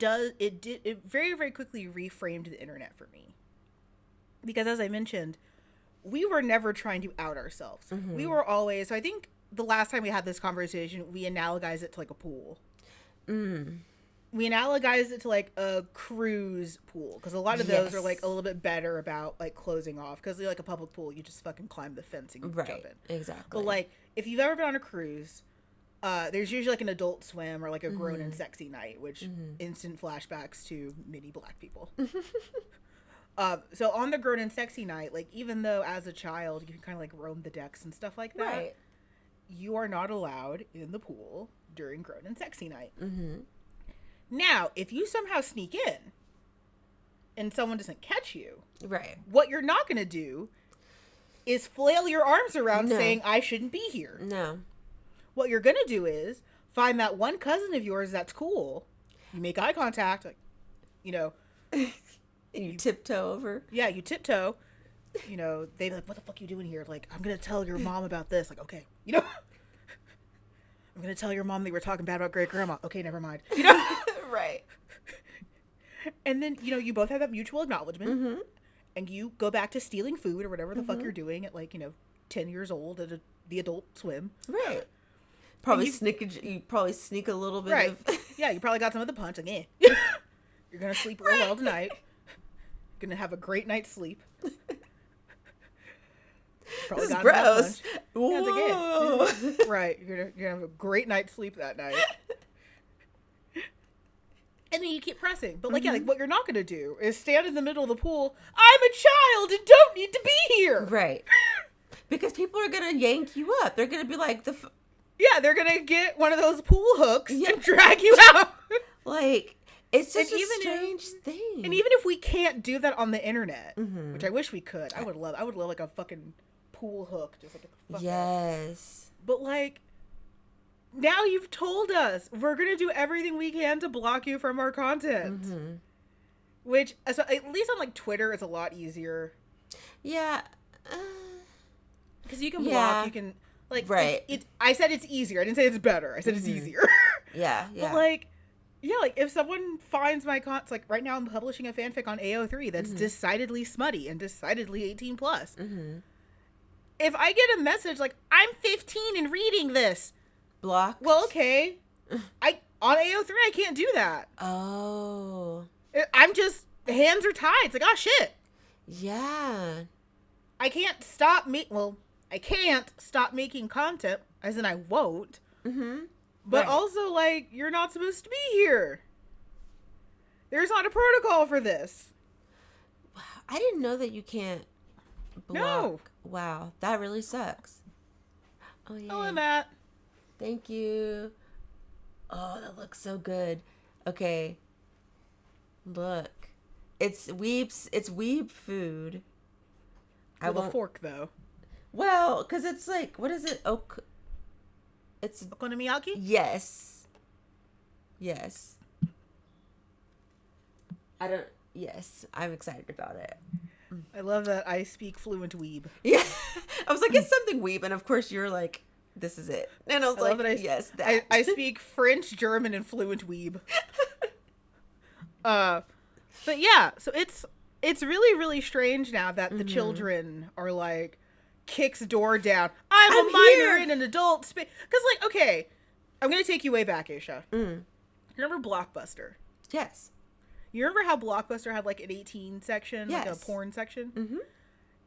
very, very quickly reframed the internet for me, because as I mentioned, we were never trying to out ourselves. Mm-hmm. We were always. So I think the last time we had this conversation, we analogized it to like a pool. We analogized it to like a cruise pool, because a lot of those are like a little bit better about like closing off, because like a public pool, you just fucking climb the fence and you jump in. Exactly. But like if you've ever been on a cruise, there's usually like an adult swim or like a grown and sexy night, which instant flashbacks to many black people. So on the grown and sexy night, like even though as a child you can kind of like roam the decks and stuff like that, you are not allowed in the pool during grown and sexy night. Now, if you somehow sneak in and someone doesn't catch you, what you're not going to do is flail your arms around saying, I shouldn't be here. No. What you're going to do is find that one cousin of yours that's cool. You make eye contact, like, you know. You tiptoe over. Yeah, you tiptoe. You know, they're like, what the fuck are you doing here? Like, I'm going to tell your mom about this. Like, okay. You know, I'm going to tell your mom they were talking bad about great grandma. Okay, never mind. You know? Right. And then, you know, you both have that mutual acknowledgement. And you go back to stealing food or whatever the fuck you're doing at, like, you know, 10 years old at the adult swim. Right. Probably you probably sneak a little bit of... Yeah, you probably got some of the punch. Like, you're going to sleep real well tonight. You're going to have a great night's sleep. Probably this is gross. Whoa. Yeah, right. You're gonna have a great night's sleep that night. And then you keep pressing. But like, yeah, like what you're not gonna do is stand in the middle of the pool. I'm a child and don't need to be here. Right. Because people are gonna yank you up. They're gonna be like yeah, they're gonna get one of those pool hooks and drag you out. Like, it's just a strange thing. And even if we can't do that on the internet, which I wish we could, I would love like a fucking pool hook, just like a fuck yes. But like, now you've told us we're gonna do everything we can to block you from our content. Which, so at least on like Twitter, it's a lot easier. Yeah. Because you can block, you can like. Right. I said it's easier. I didn't say it's better. I said it's easier. Yeah. But like. Yeah, like, if someone finds my like, right now I'm publishing a fanfic on AO3 that's decidedly smutty and decidedly 18 plus. If I get a message like, I'm 15 and reading this. Blocked? Well, okay. On AO3, I can't do that. Oh. I'm just, hands are tied. It's like, oh, shit. Yeah. I can't stop I can't stop making content, as in I won't. But also, like, you're not supposed to be here. There's not a protocol for this. I didn't know that you can't block. No. Wow, that really sucks. Oh, yeah. Oh, and that. Thank you. Oh, that looks so good. Okay. Look. It's weeb food. With a fork, though. Well, because it's like, what is it? It's okonomiyaki? Yes. Yes, I'm excited about it. I love that I speak fluent weeb. Yeah. I was like, it's something weeb, and of course you're like, this is it. And I was like, yes, that. I speak French, German, and fluent weeb. But yeah, so it's really, really strange now that the children are like, kicks door down. I'm a minor in an adult space. Because, like, okay, I'm going to take you way back, Aisha. Remember Blockbuster? Yes. You remember how Blockbuster had, like, an 18 section? Yes. Like a porn section?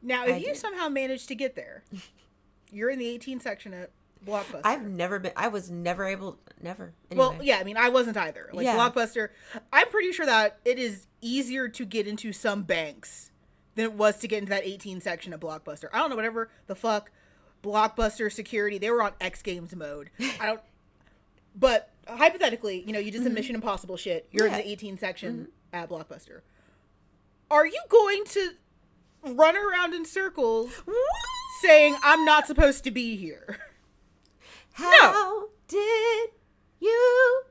Now, if you somehow managed to get there, you're in the 18 section at Blockbuster. I was never able, never. Anyway. Well, yeah, I mean, I wasn't either. Like, Blockbuster, I'm pretty sure that it is easier to get into some banks than it was to get into that 18 section of Blockbuster. I don't know, whatever the fuck Blockbuster security, they were on X Games mode. But hypothetically, you know, you did some Mission Impossible shit. You're in the 18 section at Blockbuster. are you going to run around in circles saying, I'm not supposed to be here? How did you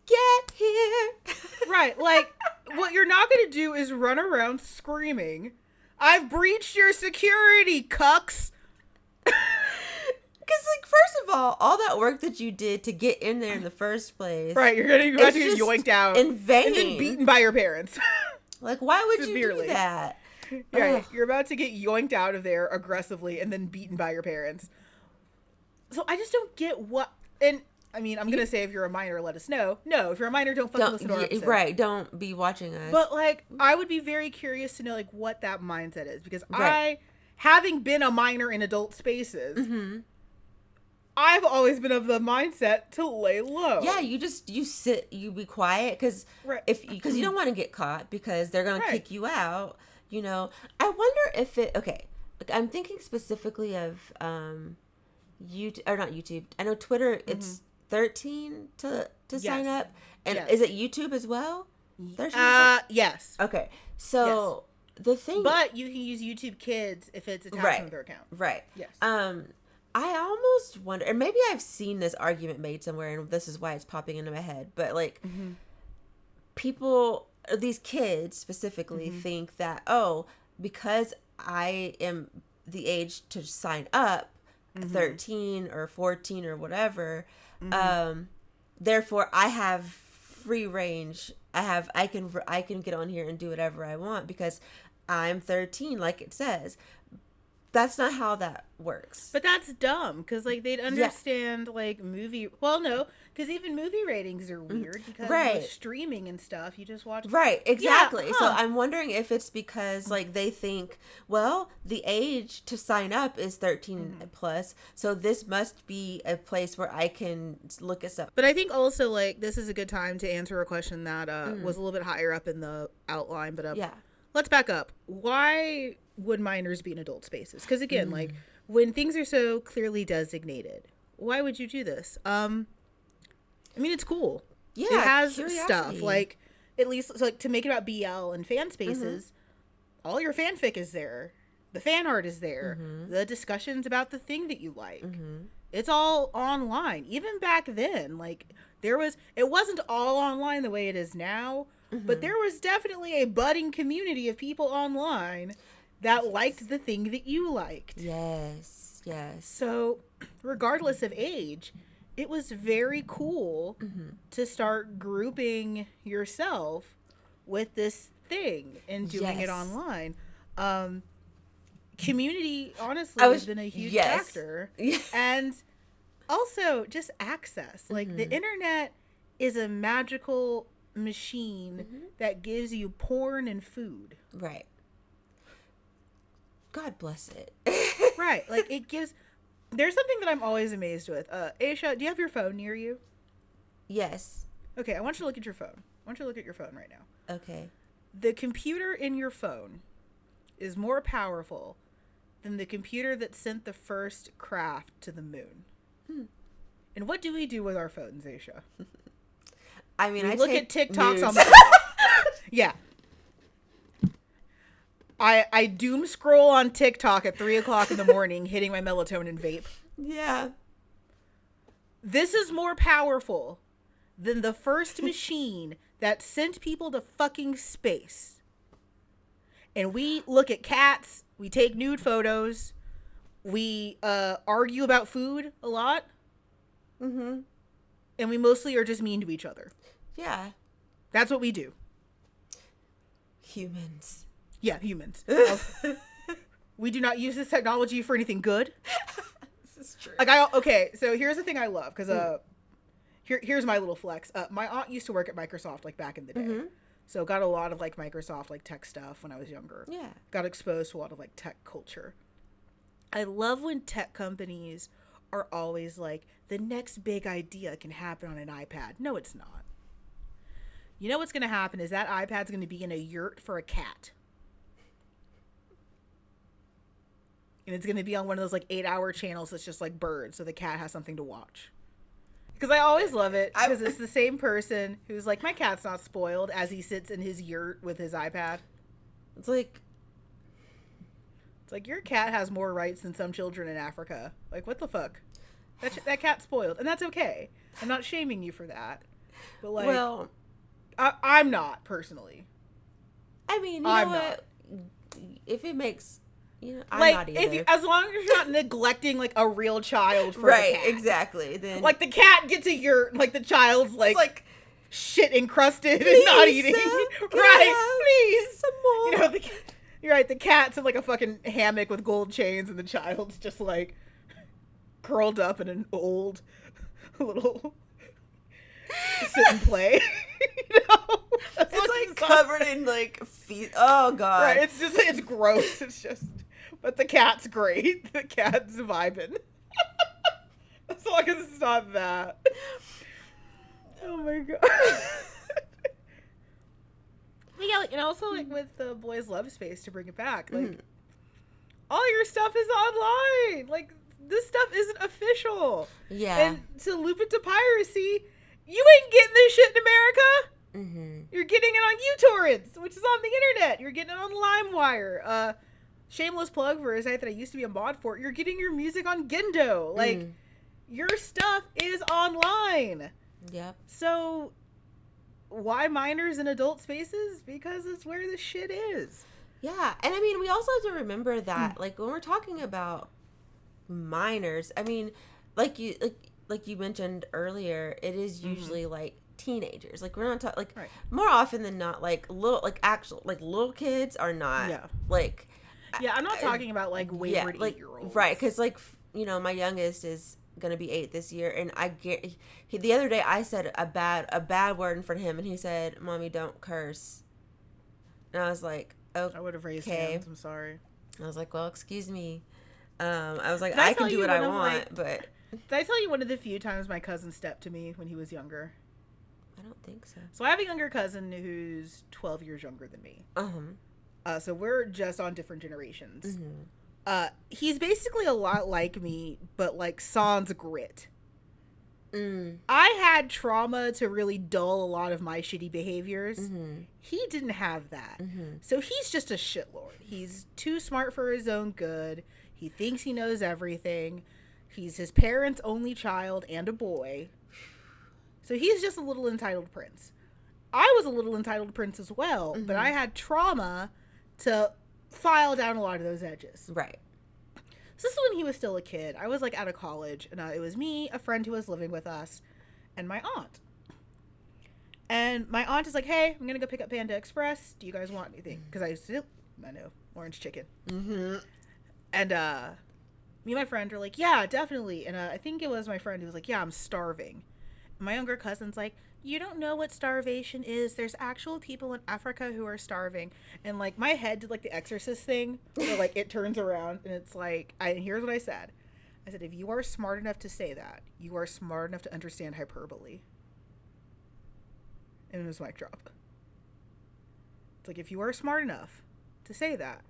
get here? Right, like, what you're not going to do is run around screaming, I've breached your security, cucks. Because, like, first of all that work that you did to get in there in the first place. Right, you're going to get yoinked out. In vain. And then beaten by your parents. Like, why would Severely. you do that? Right, you're about to get yoinked out of there aggressively and then beaten by your parents. So I just don't get what... And, I mean, I'm going to say if you're a minor, let us know. No, if you're a minor, don't fucking listen to our episode. Right, don't be watching us. But, like, I would be very curious to know, like, what that mindset is. Because I, having been a minor in adult spaces, I've always been of the mindset to lay low. Yeah, you sit, you be quiet, because because you don't want to get caught, because they're going to kick you out, you know. I wonder if I'm thinking specifically of, YouTube, or not YouTube. I know Twitter, it's 13 to sign up. And is it YouTube as well? Yes. Okay. So the thing, but you can use YouTube Kids if it's attached to their account. Right. Yes. I almost wonder, and maybe I've seen this argument made somewhere, and this is why it's popping into my head, but like people, these kids specifically think that, because I am the age to sign up, 13 or 14 or whatever, therefore I have free range. I can get on here and do whatever I want because I'm 13, like it says. That's not how that works. But that's dumb, because, like, they'd understand, like, movie... Well, no, because even movie ratings are weird, because with streaming and stuff, you just watch... Right, exactly. So I'm wondering if it's because, like, they think, well, the age to sign up is 13 plus, so this must be a place where I can look at stuff. But I think also, like, this is a good time to answer a question that was a little bit higher up in the outline, but let's back up. Why would minors be in adult spaces? Because again, like, when things are so clearly designated, why would you do this? I mean, it's cool. Yeah, it has curiosity. stuff, like, at least, so, like, to make it about BL and fan spaces, all your fanfic is there, the fan art is there, the discussions about the thing that you like, it's all online. Even back then, like, it wasn't all online the way it is now, but there was definitely a budding community of people online that liked the thing that you liked. Yes. So, regardless of age, it was very cool to start grouping yourself with this thing and doing it online. Community, honestly, has been a huge factor. And also, just access. Like, the internet is a magical machine that gives you porn and food. Right. God bless it. Right. Like, it gives... There's something that I'm always amazed with. Aisha, do you have your phone near you? Yes. Okay, I want you to look at your phone. I want you to look at your phone right now. Okay. The computer in your phone is more powerful than the computer that sent the first craft to the moon. And what do we do with our phones, Aisha? I mean, we I look take at TikToks news. on the Yeah. I doom scroll on TikTok at 3 o'clock in the morning, hitting my melatonin vape. Yeah. This is more powerful than the first machine that sent people to fucking space. And we look at cats, we take nude photos, we argue about food a lot. And we mostly are just mean to each other. Yeah. That's what we do. Humans. Yeah, humans. We do not use this technology for anything good. This is true. Like, okay, so here's the thing I love, because here's my little flex. My aunt used to work at Microsoft, like, back in the day. So got a lot of, like, Microsoft, like, tech stuff when I was younger. Yeah. Got exposed to a lot of, like, tech culture. I love when tech companies are always like, the next big idea can happen on an iPad. No, it's not. You know what's going to happen is that iPad's going to be in a yurt for a cat. And it's going to be on one of those, like, 8-hour channels that's just, like, birds, so the cat has something to watch. Because I always love it, because it's the same person who's like, my cat's not spoiled, as he sits in his yurt with his iPad. It's like your cat has more rights than some children in Africa. Like, what the fuck? That cat's spoiled, and that's okay. I'm not shaming you for that. But, like, well, I'm not, personally. I mean, you know what? If it makes, I'm like, not either. As long as you're not neglecting, like, a real child for right, the cat. exactly. Then, like, the cat gets the child's, like shit encrusted and not eating. Right, please. Some more. You're right, the cat's in, like, a fucking hammock with gold chains, and the child's just, like, curled up in an old little sit and play. It's like covered in like feet. Oh god. Right, it's gross. It's just, but the cat's great. The cat's vibing. As long as it's not that. Oh my god. But yeah, and also like with the Boys Love Space, to bring it back, like all your stuff is online. Like, this stuff isn't official. Yeah. And to loop it to piracy, you ain't getting this shit in America. You're getting it on uTorrents, which is on the internet. You're getting it on LimeWire. Shameless plug for a site that I used to be a mod for. You're getting your music on Gendo. Like, your stuff is online. Yep. So, why minors in adult spaces? Because it's where the shit is. Yeah. And I mean, we also have to remember that, like, when we're talking about minors, I mean, like you mentioned earlier, it is usually like teenagers. Like, we're not talking, like, more often than not, like little kids are not like, I'm not talking about like wayward 8-year-olds, right? Because like, my youngest is gonna be 8 this year, and the other day I said a bad word in front of him, and he said, "Mommy, don't curse," and I was like, "Okay." I would have raised hands. I'm sorry. I was like, "Well, excuse me." I was like, I can do what I want, but... Did I tell you one of the few times my cousin stepped to me when he was younger? I don't think so. So I have a younger cousin who's 12 years younger than me. So we're just on different generations. He's basically a lot like me, but like sans grit. I had trauma to really dull a lot of my shitty behaviors. He didn't have that. So he's just a shitlord. He's too smart for his own good. He thinks he knows everything. He's his parents' only child and a boy. So he's just a little entitled prince. I was a little entitled prince as well, but I had trauma to file down a lot of those edges. Right. So this is when he was still a kid. I was like out of college, and it was me, a friend who was living with us, and my aunt. And my aunt is like, "Hey, I'm gonna go pick up Panda Express. Do you guys want anything?" Because I know, orange chicken. And me and my friend are like, "Yeah, definitely." And I think it was my friend who was like, "Yeah, I'm starving." And my younger cousin's like, "You don't know what starvation is. There's actual people in Africa who are starving." And like, my head did like the Exorcist thing, where like it turns around and it's like, here's what I said. I said, if you are smart enough to say that, you are smart enough to understand hyperbole. And it was mic drop. It's like, if you are smart enough to say that,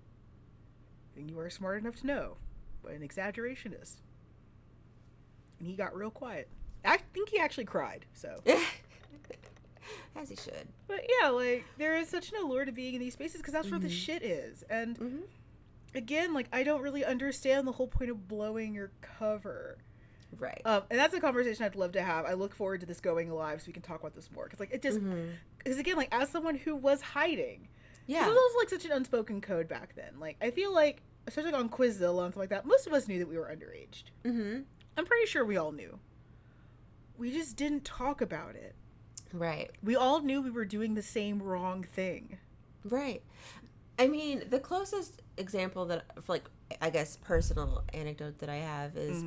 then you are smart enough to know what an exaggeration is. And he got real quiet. I think he actually cried, so. As he should. But yeah, like, there is such an allure to being in these spaces because that's where the shit is. And again, like, I don't really understand the whole point of blowing your cover. Right. And that's a conversation I'd love to have. I look forward to this going live so we can talk about this more. Because, like, it just, because again, like, as someone who was hiding, this was like such an unspoken code back then. Like, I feel like, especially on Quizzilla and stuff like that, most of us knew that we were underaged. I'm pretty sure we all knew. We just didn't talk about it. Right. We all knew we were doing the same wrong thing. Right. I mean, the closest example that, like, I guess personal anecdote that I have is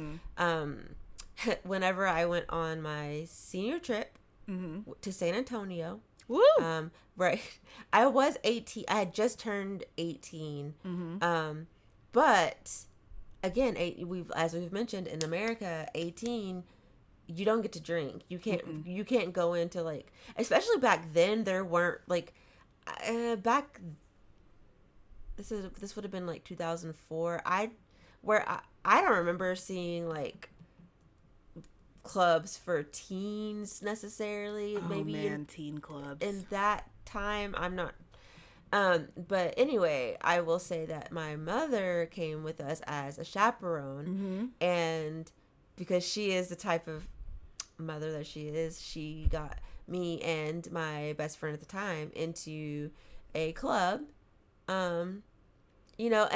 whenever I went on my senior trip to San Antonio. Woo! Right. I was 18. I had just turned 18. But again, as we've mentioned, in America, 18, you don't get to drink. You can't go into, like, especially back then, there weren't, like, this would have been like 2004. I don't remember seeing like clubs for teens necessarily. Oh, teen clubs. In that time, I'm not. But anyway, I will say that my mother came with us as a chaperone, and because she is the type of mother that she is, she got me and my best friend at the time into a club. And you know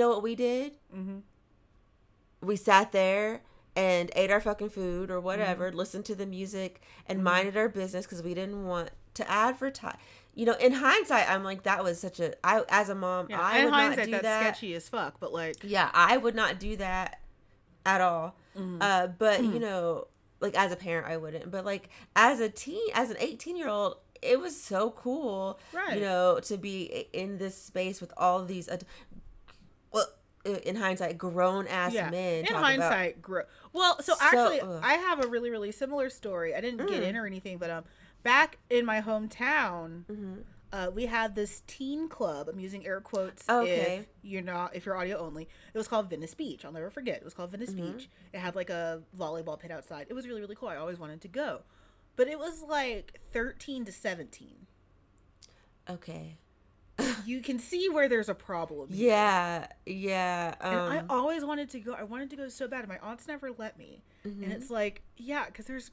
what we did? We sat there and ate our fucking food or whatever, listened to the music, and minded our business because we didn't want to advertise. In hindsight, I'm like, that was as a mom, I would not do that. That's sketchy as fuck, but like. Yeah, I would not do that at all. But, like as a parent, I wouldn't. But like as an 18-year-old, it was so cool, right? To be in this space with all of these, in hindsight, grown ass men. In hindsight, actually, I have a really, really similar story. I didn't get in or anything, but back in my hometown, we had this teen club. I'm using air quotes. Okay. If you're audio only. It was called Venice Beach. I'll never forget. It was called Venice Beach. It had like a volleyball pit outside. It was really, really cool. I always wanted to go. But it was like 13 to 17. Okay. You can see where there's a problem here. Yeah. And I always wanted to go. I wanted to go so bad. My aunts never let me. And it's like, because there's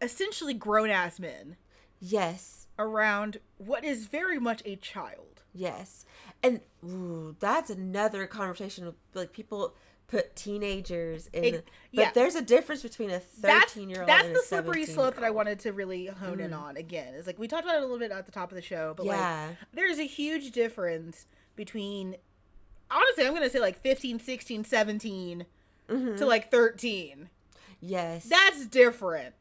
essentially grown-ass men. Yes. Around what is very much a child. Yes. And that's another conversation. Like, people put teenagers in but there's a difference between a 13-year-old and a 17-year-old. That's the slippery slope that I wanted to really hone in on again. It's like, we talked about it a little bit at the top of the show, but like, there's a huge difference between, honestly, I'm going to say like 15, 16, 17 to like 13. Yes. That's different.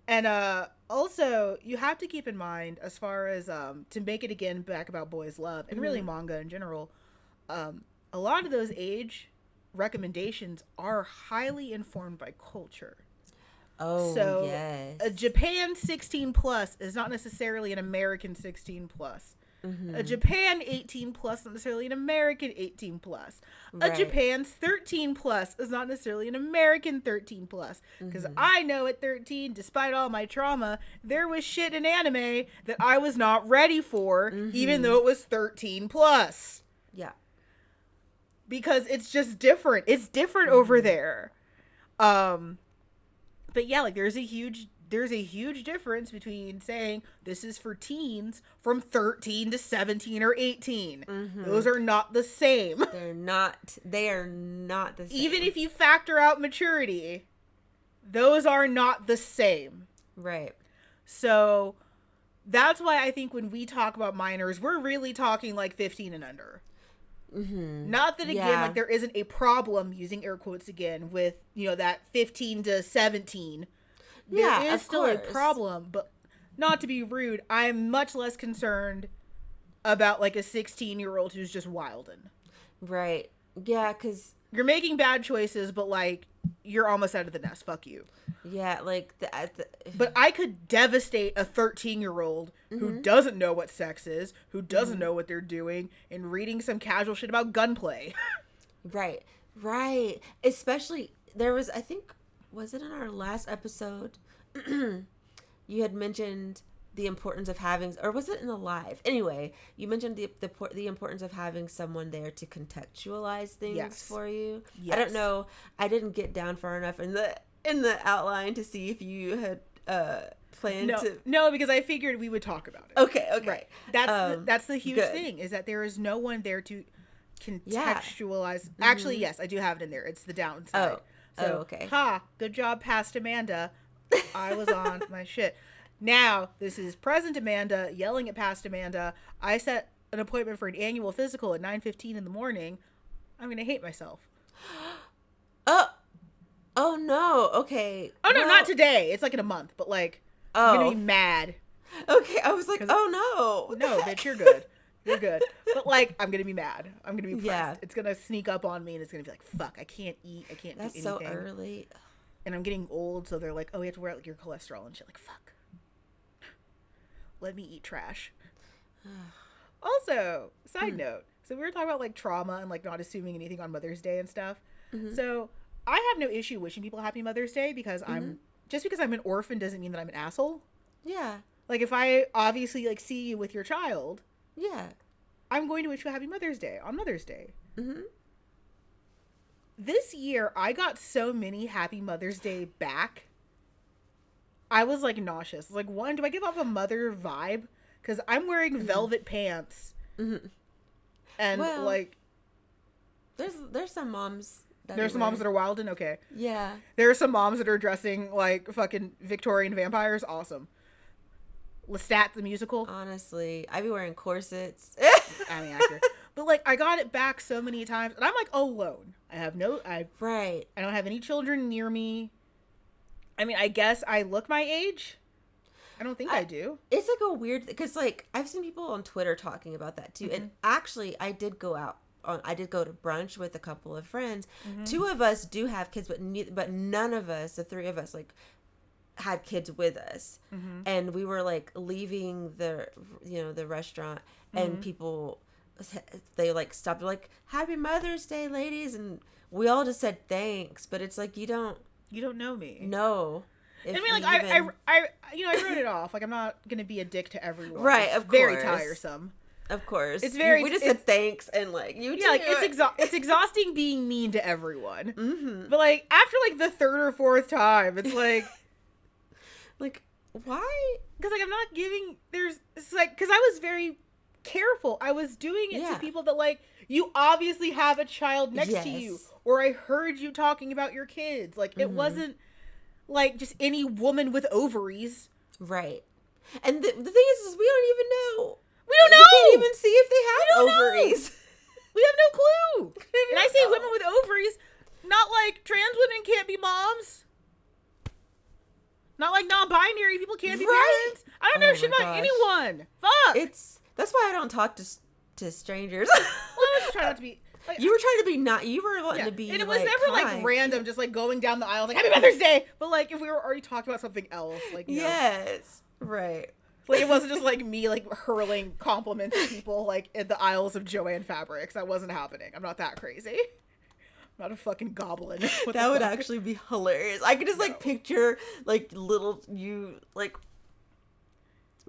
And also, you have to keep in mind, as far as to make it again back about boys' love and really manga in general, a lot of those age recommendations are highly informed by culture. So yes. A Japan 16 plus is not necessarily an American 16 plus. A Japan 18 plus not necessarily an American 18 plus. A Japan's 13 plus is not necessarily an American 13 plus. Because I know at 13, despite all my trauma, there was shit in anime that I was not ready for, even though it was 13 plus. Yeah. Because it's just different. It's different over there. But yeah, like there's a huge difference between saying this is for teens from 13 to 17 or 18. Those are not the same. They are not the same. Even if you factor out maturity, those are not the same. Right. So that's why I think when we talk about minors, we're really talking like 15 and under. Not that again, like there isn't a problem, using air quotes again, with that 15 to 17. There is still a problem, but not to be rude, I am much less concerned about like a 16-year-old who's just wildin'. Right. Yeah, because you're making bad choices, but like you're almost out of the nest. Fuck you. Yeah, like but I could devastate a 13-year-old who doesn't know what sex is, who doesn't know what they're doing, and reading some casual shit about gunplay. Right. Especially, there was, I think, was it in our last episode? You had mentioned the importance of having, or was it in the live? Anyway, you mentioned the importance of having someone there to contextualize things for you. Yes. I don't know. I didn't get down far enough in the outline to see if you had planned to. No, because I figured we would talk about it. Okay. Right. That's the huge thing, is that there is no one there to contextualize. Actually, yes, I do have it in there. It's the downside. Okay. Good job, past Amanda. I was on my shit. Now, this is present Amanda yelling at past Amanda. I set an appointment for an annual physical at 9:15 in the morning. I'm going to hate myself. Oh, no. Okay. Oh, no, not today. It's like in a month, but like, I'm going to be mad. Okay, I was like, oh, no. No, bitch, you're good. You're good. But like, I'm going to be mad. I'm going to be pressed. It's going to sneak up on me and it's going to be like, fuck, I can't eat. I can't do anything. That's so early. And I'm getting old, so they're like, oh, you have to wear out like your cholesterol and shit. Like, fuck. Let me eat trash. Also, side note. So we were talking about like trauma and like not assuming anything on Mother's Day and stuff. So I have no issue wishing people happy Mother's Day because just because I'm an orphan doesn't mean that I'm an asshole. Yeah. Like if I obviously like see you with your child. Yeah. I'm going to wish you a happy Mother's Day on Mother's Day. Mm-hmm. This year, I got so many happy Mother's Day back. I was like nauseous. Like, one, do I give off a mother vibe? Because I'm wearing velvet pants. Mm-hmm. And like, there's some moms. There's some moms that are wild and okay. Yeah. There are some moms that are dressing like fucking Victorian vampires. Awesome. Lestat the musical. Honestly, I be wearing corsets. I'm an actor. But like, I got it back so many times, and I'm like alone. I don't have any children near me. I mean, I guess I look my age. I don't think I do. It's like a weird, because like I've seen people on Twitter talking about that too. Mm-hmm. And actually, I did go to brunch with a couple of friends. Mm-hmm. 2 of us do have kids, but none of us, the 3 of us, like had kids with us. Mm-hmm. And we were like leaving the restaurant, and people, they like stopped, like, happy Mother's Day, ladies, and we all just said thanks. But it's like, you don't know me. No. I mean, like, I wrote it off. Like, I'm not gonna be a dick to everyone. Right, it's of course. Very tiresome. Of course. It's very. We just said thanks and like you. Yeah, like it's exhausting being mean to everyone. Mm-hmm. But like after like the 3rd or 4th time, it's like, like why? Because like I'm not giving. It's like because I was very careful. I was doing it to people that like you obviously have a child next to you, or I heard you talking about your kids. Like it wasn't like just any woman with ovaries. Right. And the thing is we don't even know. We don't know. We can't even see if they have ovaries. Know. We have no clue. And I say women with ovaries, not like trans women can't be moms. Not like non-binary people can't be parents. I don't know shit about anyone. Fuck. That's why I don't talk to strangers. Well, I was just trying not to be. Like, you were trying to be not. You were wanting to be. And it was never kind. Like random, just like going down the aisle, like Happy Mother's Day. But like if we were already talking about something else, like no. Yes, right. Like it wasn't just like me like hurling compliments to people like in the aisles of Joann Fabrics. That wasn't happening. I'm not that crazy. I'm not a fucking goblin. That would actually be hilarious. I could just like picture like little you like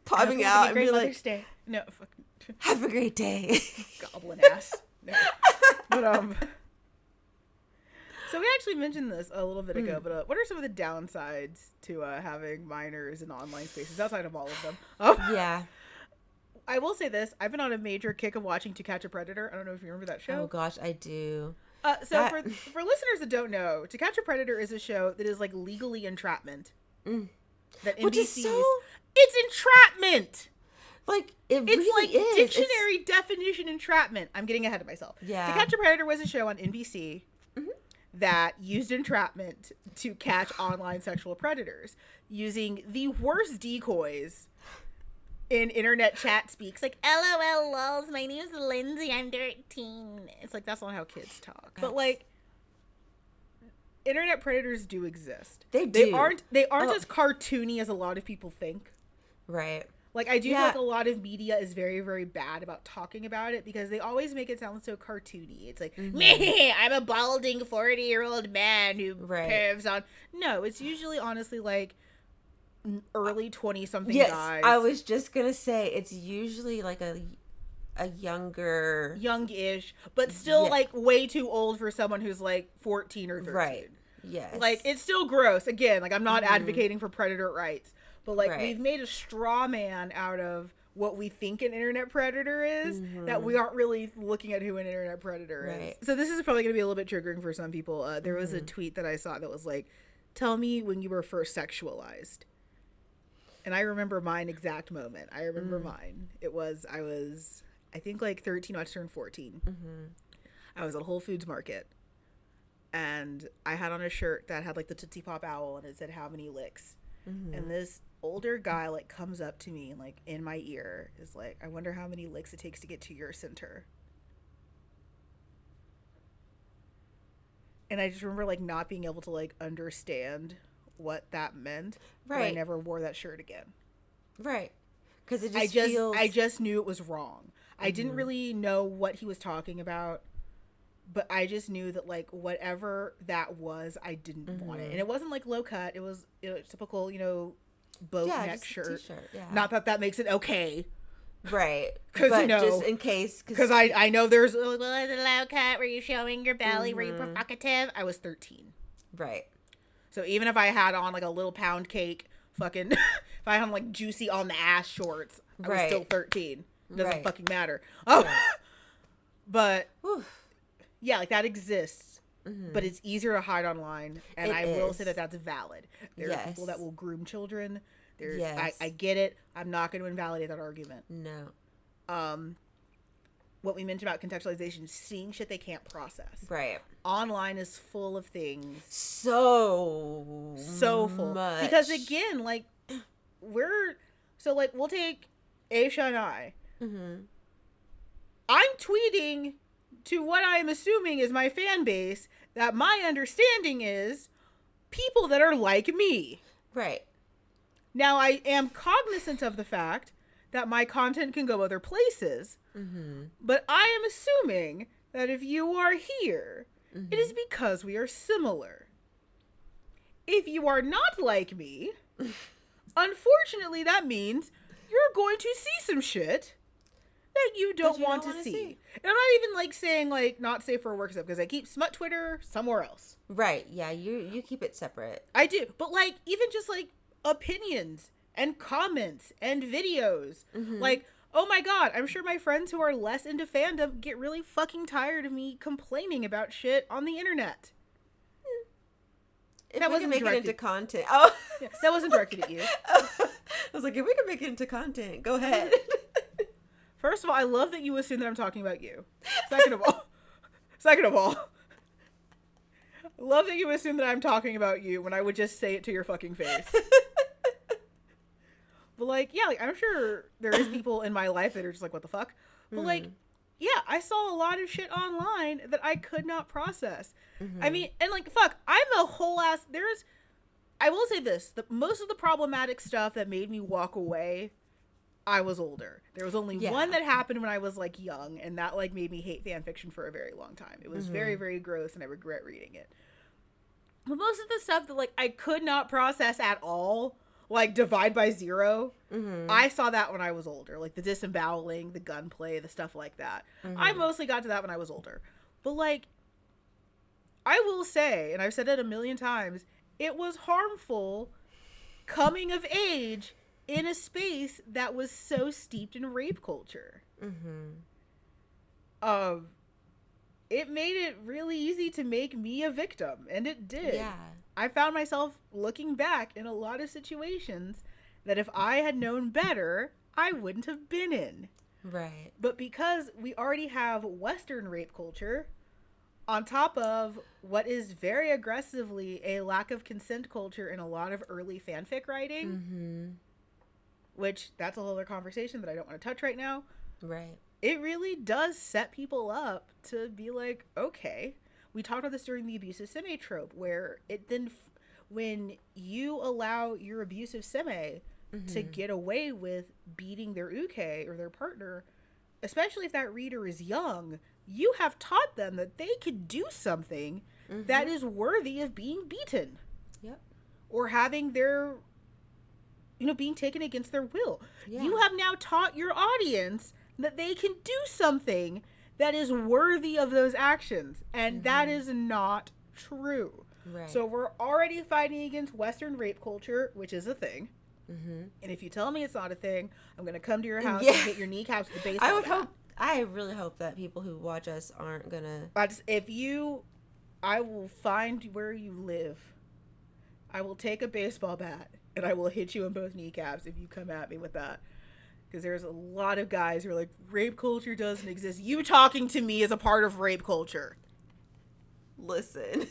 popping out and be like, Day. No, fucking have a great day, goblin ass. No, but so we actually mentioned this a little bit ago, but what are some of the downsides to having minors in online spaces outside of all of them? Yeah. I will say this. I've been on a major kick of watching To Catch a Predator. I don't know if you remember that show. Oh, gosh, I do. For listeners that don't know, To Catch a Predator is a show that is like legally entrapment. That NBC it's entrapment! Like, it's really like is. Dictionary definition entrapment. I'm getting ahead of myself. Yeah. To Catch a Predator was a show on NBC that used entrapment to catch online sexual predators using the worst decoys in internet chat speaks. Like, LOL, lols, my name's Lindsay, I'm 13. It's like, that's not how kids talk. But, like, internet predators do exist. They do. They aren't as cartoony as a lot of people think. Right. Like, I do feel like a lot of media is very, very bad about talking about it because they always make it sound so cartoony. It's like, meh, I'm a balding 40-year-old man who curves on. No, it's usually honestly like early 20-something guys. I was just going to say, it's usually like a youngish, but still like way too old for someone who's like 14 or 13. Right. Yes. Like, it's still gross. Again, like, I'm not advocating for predator rights. But, like, we've made a straw man out of what we think an internet predator is, that we aren't really looking at who an internet predator is. So this is probably going to be a little bit triggering for some people. There was a tweet that I saw that was like, tell me when you were first sexualized. And I remember mine exact moment. I remember mine. I was, I think, like 13, I turned 14. I was at a Whole Foods market. And I had on a shirt that had, like, the Tootsie Pop owl, and it said, how many licks? And this older guy like comes up to me and like in my ear is like, I wonder how many licks it takes to get to your center. And I just remember like not being able to like understand what that meant. Right. But I never wore that shirt again. Right. Because it just feels... I just knew it was wrong. I didn't really know what he was talking about, but I just knew that like whatever that was, I didn't want it. And it wasn't like low cut. It was typical, boat neck shirt. T-shirt. Yeah. Not that makes it okay. Right. Because, but just in case. Because I know there's, well, is it a loud cut? Were you showing your belly? Were you provocative? I was 13. Right. So even if I had on, like, a little pound cake, fucking, if I had on, like, juicy on the ass shorts, I was still 13. It doesn't fucking matter. Oh, but, yeah, like, that exists. But it's easier to hide online, and I will say that that's valid. There are people that will groom children. There's, I get it. I'm not going to invalidate that argument. No. What we mentioned about contextualization, seeing shit they can't process. Right. Online is full of things. So full. much. Because again, like, we'll take Aisha and I. I'm tweeting to what I'm assuming is my fan base that my understanding is people that are like me. Right. Now, I am cognizant of the fact that my content can go other places, but I am assuming that if you are here, it is because we are similar. If you are not like me, unfortunately, that means you're going to see some shit that you don't want to see. And I'm not even, like, saying, like, not safe for work stuff, because I keep smut Twitter somewhere else. Right. Yeah, you keep it separate. I do. But, like, even just, like, opinions and comments and videos. Like, oh my god, I'm sure my friends who are less into fandom get really fucking tired of me complaining about shit on the internet. If that wasn't make it into content. Oh, yeah, that wasn't directed at you. I was like, if we can make it into content, go ahead. First of all, I love that you assume that I'm talking about you. Second of all, I love that you assume that I'm talking about you when I would just say it to your fucking face. But, like, yeah, like, I'm sure there is people in my life that are just like, what the fuck? But, like, yeah, I saw a lot of shit online that I could not process. I mean, and, like, fuck, I'm a whole ass, I will say this, most of the problematic stuff that made me walk away, I was older. There was only one that happened when I was, like, young, and that, like, made me hate fan fiction for a very long time. It was very, very gross, and I regret reading it. But most of the stuff that, like, I could not process at all, like, Divide by Zero, I saw that when I was older. Like, the disemboweling, the gunplay, the stuff like that. I mostly got to that when I was older. But, like, I will say, and I've said it a million times, it was harmful coming of age in a space that was so steeped in rape culture. It made it really easy to make me a victim, and it did. Yeah. I found myself looking back in a lot of situations that if I had known better, I wouldn't have been in. Right. But because we already have Western rape culture, on top of what is very aggressively a lack of consent culture in a lot of early fanfic writing, which that's a whole other conversation that I don't want to touch right now. Right. It really does set people up to be like, okay. We talked about this during the abusive seme trope, where it then, when you allow your abusive seme to get away with beating their uke or their partner, especially if that reader is young, you have taught them that they could do something that is worthy of being beaten. Yep. Or having their, being taken against their will. Yeah. You have now taught your audience that they can do something that is worthy of those actions. And that is not true. Right. So we're already fighting against Western rape culture, which is a thing. And if you tell me it's not a thing, I'm going to come to your house and hit your kneecaps with a baseball bat. I really hope that people who watch us aren't going to... I will find where you live. I will take a baseball bat and I will hit you in both kneecaps if you come at me with that. Because there's a lot of guys who are like, rape culture doesn't exist. You talking to me is a part of rape culture. Listen.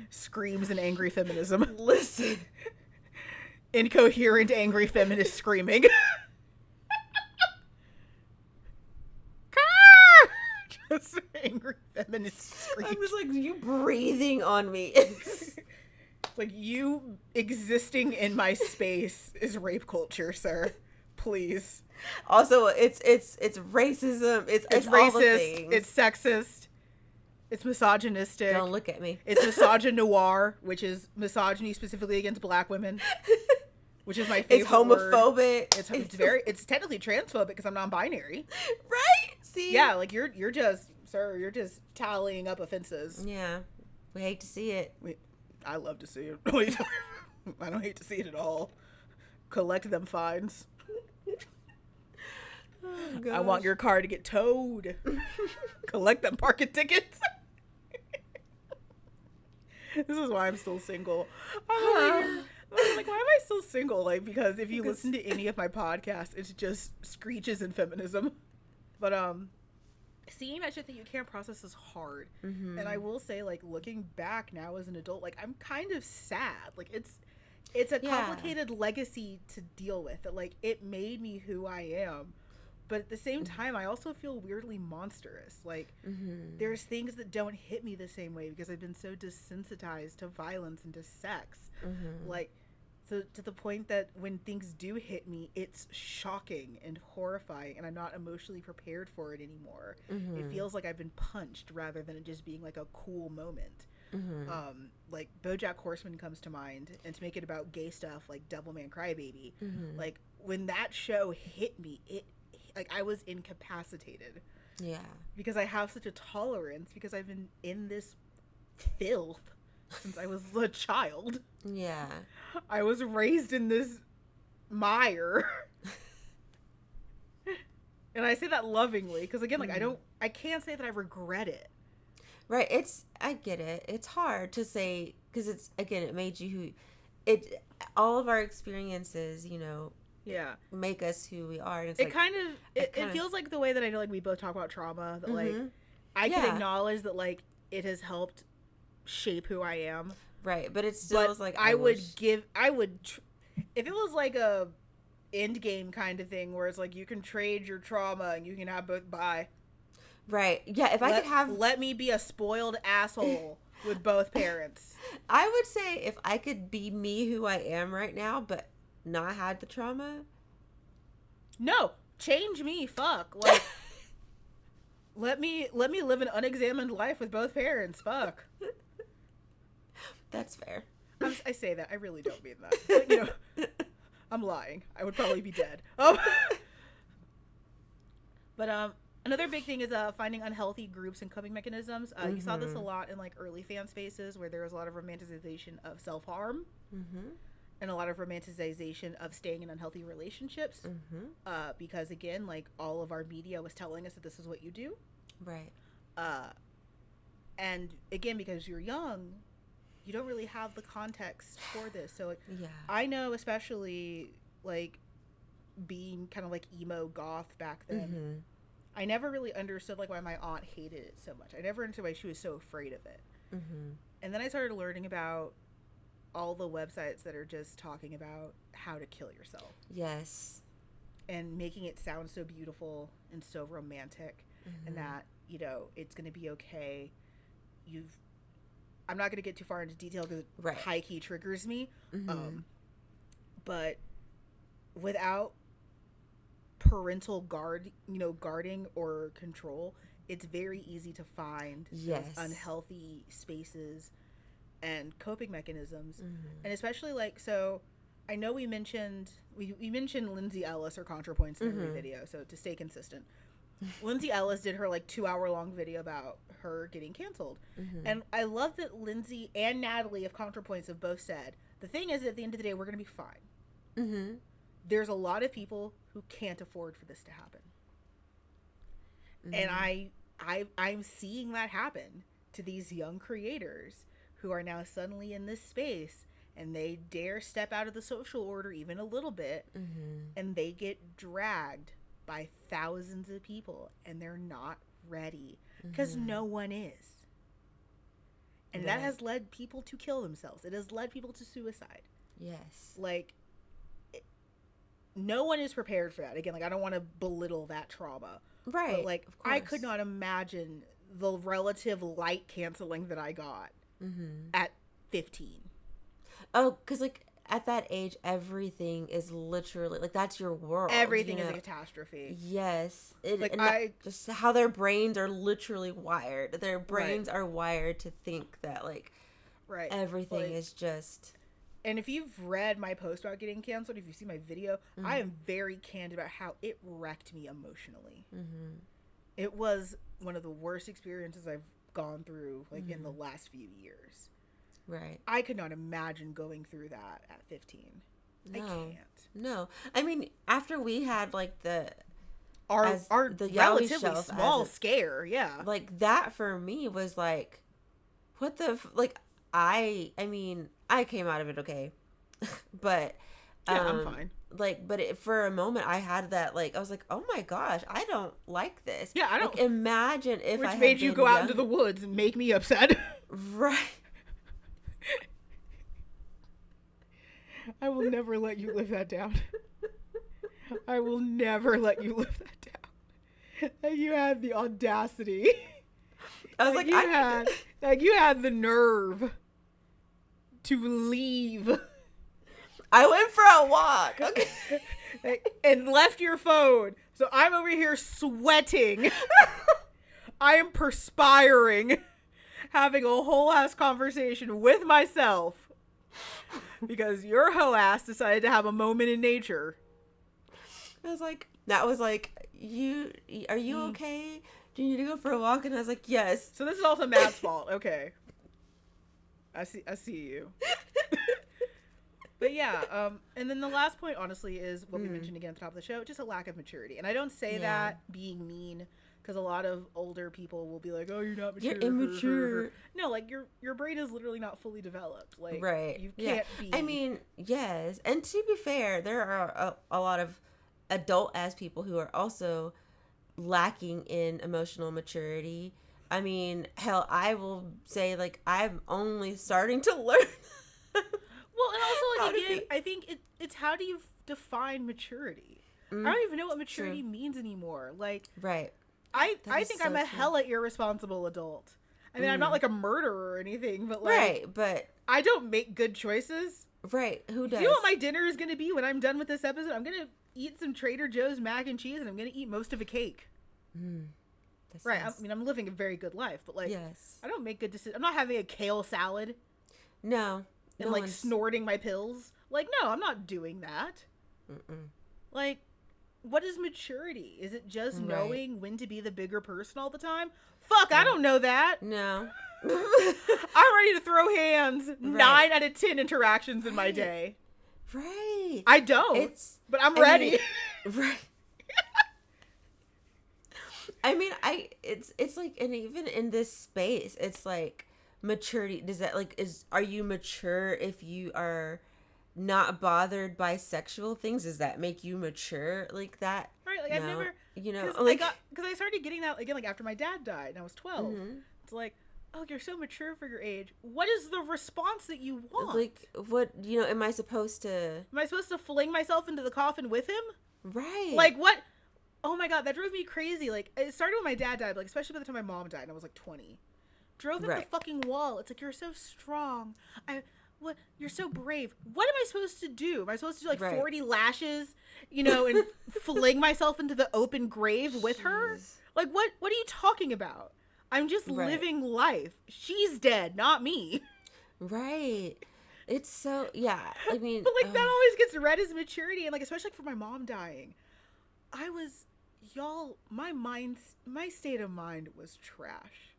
Screams in angry feminism. Listen. Incoherent angry feminist screaming. Just angry feminist scream. I'm just like, you breathing on me. Like, you existing in my space is rape culture, sir. Please. Also, it's racism. It's racist. It's sexist. It's misogynistic. Don't look at me. It's misogynoir, which is misogyny specifically against black women, which is my favorite. It's homophobic. Word. It's technically transphobic because I'm non-binary. Right? See? Yeah, like you're just tallying up offenses. Yeah. We hate to see it. I love to see it. I don't hate to see it at all. Collect them fines. Oh, I want your car to get towed. Collect them parking tickets. This is why I'm still single. I'm like, why am I still single? Like, because if you listen to any of my podcasts, it's just screeches and feminism. But seeing that shit that you can't process is hard. Mm-hmm. And I will say, like, looking back now as an adult, like, I'm kind of sad. Like, it's a complicated legacy to deal with. That, like, it made me who I am. But at the same time, I also feel weirdly monstrous. Like, there's things that don't hit me the same way because I've been so desensitized to violence and to sex. Like, so to the point that when things do hit me, it's shocking and horrifying, and I'm not emotionally prepared for it anymore. It feels like I've been punched rather than it just being like a cool moment. Like BoJack Horseman comes to mind, and to make it about gay stuff like Devilman Crybaby, like when that show hit me, like I was incapacitated. Yeah. Because I have such a tolerance because I've been in this filth since I was a child. Yeah. I was raised in this mire. And I say that lovingly because again, like I can't say that I regret it. Right. I get it. It's hard to say because it made you all of our experiences, you know, make us who we are. And it feels like the way that I know, like we both talk about trauma, that like I can acknowledge that like it has helped shape who I am. Right, but it still is like I would if it was like a end game kind of thing where it's like you can trade your trauma and you can have both. Bye. Right. Yeah. If I could have, let me be a spoiled asshole with both parents. I would say if I could be me who I am right now, but not had the trauma. No, change me. Fuck. Like, let me live an unexamined life with both parents. Fuck. That's fair. I say that. I really don't mean that. But, you know, I'm lying. I would probably be dead. But another big thing is finding unhealthy groups and coping mechanisms. You saw this a lot in like early fan spaces where there was a lot of romanticization of self-harm and a lot of romanticization of staying in unhealthy relationships. Because again, like all of our media was telling us that this is what you do. Right. And again, because you're young, you don't really have the context for this. So like, I know, especially like being kind of like emo goth back then, I never really understood like why my aunt hated it so much. I never understood why she was so afraid of it. And then I started learning about all the websites that are just talking about how to kill yourself. Yes. And making it sound so beautiful and so romantic, and that, you know, it's going to be okay. I'm not going to get too far into detail because it high key triggers me. But without parental guarding or control, it's very easy to find those unhealthy spaces and coping mechanisms. And especially like, so I know we mentioned Lindsay Ellis or ContraPoints in every video, so to stay consistent. Lindsay Ellis did her like 2-hour-long video about her getting canceled. And I love that Lindsay and Natalie of ContraPoints have both said, the thing is, at the end of the day, we're going to be fine. There's a lot of people who can't afford for this to happen. And I'm seeing that happen to these young creators who are now suddenly in this space and they dare step out of the social order even a little bit, and they get dragged by thousands of people and they're not ready because no one is. And that has led people to kill themselves. It has led people to suicide. Yes. Like, no one is prepared for that. Again, like, I don't want to belittle that trauma. Right. But, like, I could not imagine the relative light canceling that I got at 15. Oh, because, like, at that age, everything is literally like that's your world. Everything is a catastrophe. Yes, just how their brains are literally wired. Their brains are wired to think that like everything is just. And if you've read my post about getting canceled, if you see my video, I am very candid about how it wrecked me emotionally. Mm-hmm. It was one of the worst experiences I've gone through like in the last few years. Right. I could not imagine going through that at 15. No. I can't. No. I mean, after we had like the relatively Yaoi small scare, like that for me was like, what the like I mean, I came out of it okay, but I'm fine. Like, but for a moment, I had that like I was like, oh my gosh, I don't like this. Yeah, I don't. Like, imagine if which made you go out into the woods and make me upset. Right. I will never let you live that down. I will never let you live that down. Like, you had the audacity. I was you had the nerve to leave. I went for a walk. Okay. And left your phone. So I'm over here sweating. I am perspiring. Having a whole ass conversation with myself. Because your hoe ass decided to have a moment in nature. I was like, are you okay? Do you need to go for a walk? And I was like, yes. So this is also Matt's fault. Okay. I see you. But yeah, and then the last point, honestly, is what we mentioned again at the top of the show, just a lack of maturity. And I don't say that being mean, because a lot of older people will be like, "Oh, you're not mature. You're immature." No, like your brain is literally not fully developed. Like, right? You can't be. I mean, yes. And to be fair, there are a lot of adult-ass people who are also lacking in emotional maturity. I mean, hell, I will say like I'm only starting to learn. Well, and also like again, I think it's how do you define maturity? I don't even know what maturity means anymore. Like, right. I think I'm a hella irresponsible adult. I mean, I'm not like a murderer or anything, but like, but I don't make good choices. Right. Who does? Do you know what my dinner is going to be when I'm done with this episode? I'm going to eat some Trader Joe's mac and cheese, and I'm going to eat most of a cake. Right. I mean, I'm living a very good life, but like, I don't make good decisions. I'm not having a kale salad. No. And like snorting my pills. Like, no, I'm not doing that. Like, what is maturity? Is it just knowing when to be the bigger person all the time? Fuck, I don't know that. No. I'm ready to throw hands 9 out of 10 interactions in my day. Right. I don't. But I'm ready. Right. I mean, it's like, and even in this space, it's like maturity. Does that like, are you mature if you are not bothered by sexual things? Does that make you mature like that? Right. Like, I've never, because I started getting that again, like after my dad died and I was 12. It's like, oh, you're so mature for your age. What is the response that you want? Like, what, am I supposed to fling myself into the coffin with him? Right. Like, what? Oh my God, that drove me crazy. Like, it started when my dad died, like, especially by the time my mom died, and I was like 20. Drove him the fucking wall. It's like, you're so strong. You're so brave. What am I supposed to do? Am I supposed to do like 40 lashes, and fling myself into the open grave with her? Like, what are you talking about? I'm just living life. She's dead, not me. Right. It's so, I mean. But like, that always gets read as maturity. And like, especially like for my mom dying, my state of mind was trash.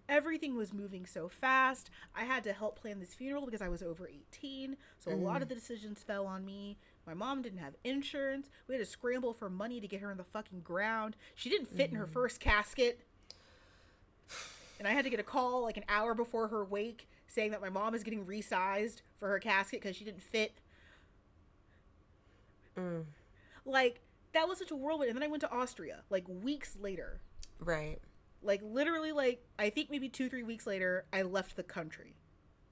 Everything was moving so fast. I had to help plan this funeral because I was over 18. So a lot of the decisions fell on me. My mom didn't have insurance. We had to scramble for money to get her in the fucking ground. She didn't fit in her first casket. And I had to get a call like an hour before her wake saying that my mom is getting resized for her casket because she didn't fit. Like, that was such a whirlwind. And then I went to Austria, like, weeks later. Right. Like, literally, like, I think maybe 2-3 weeks later, I left the country.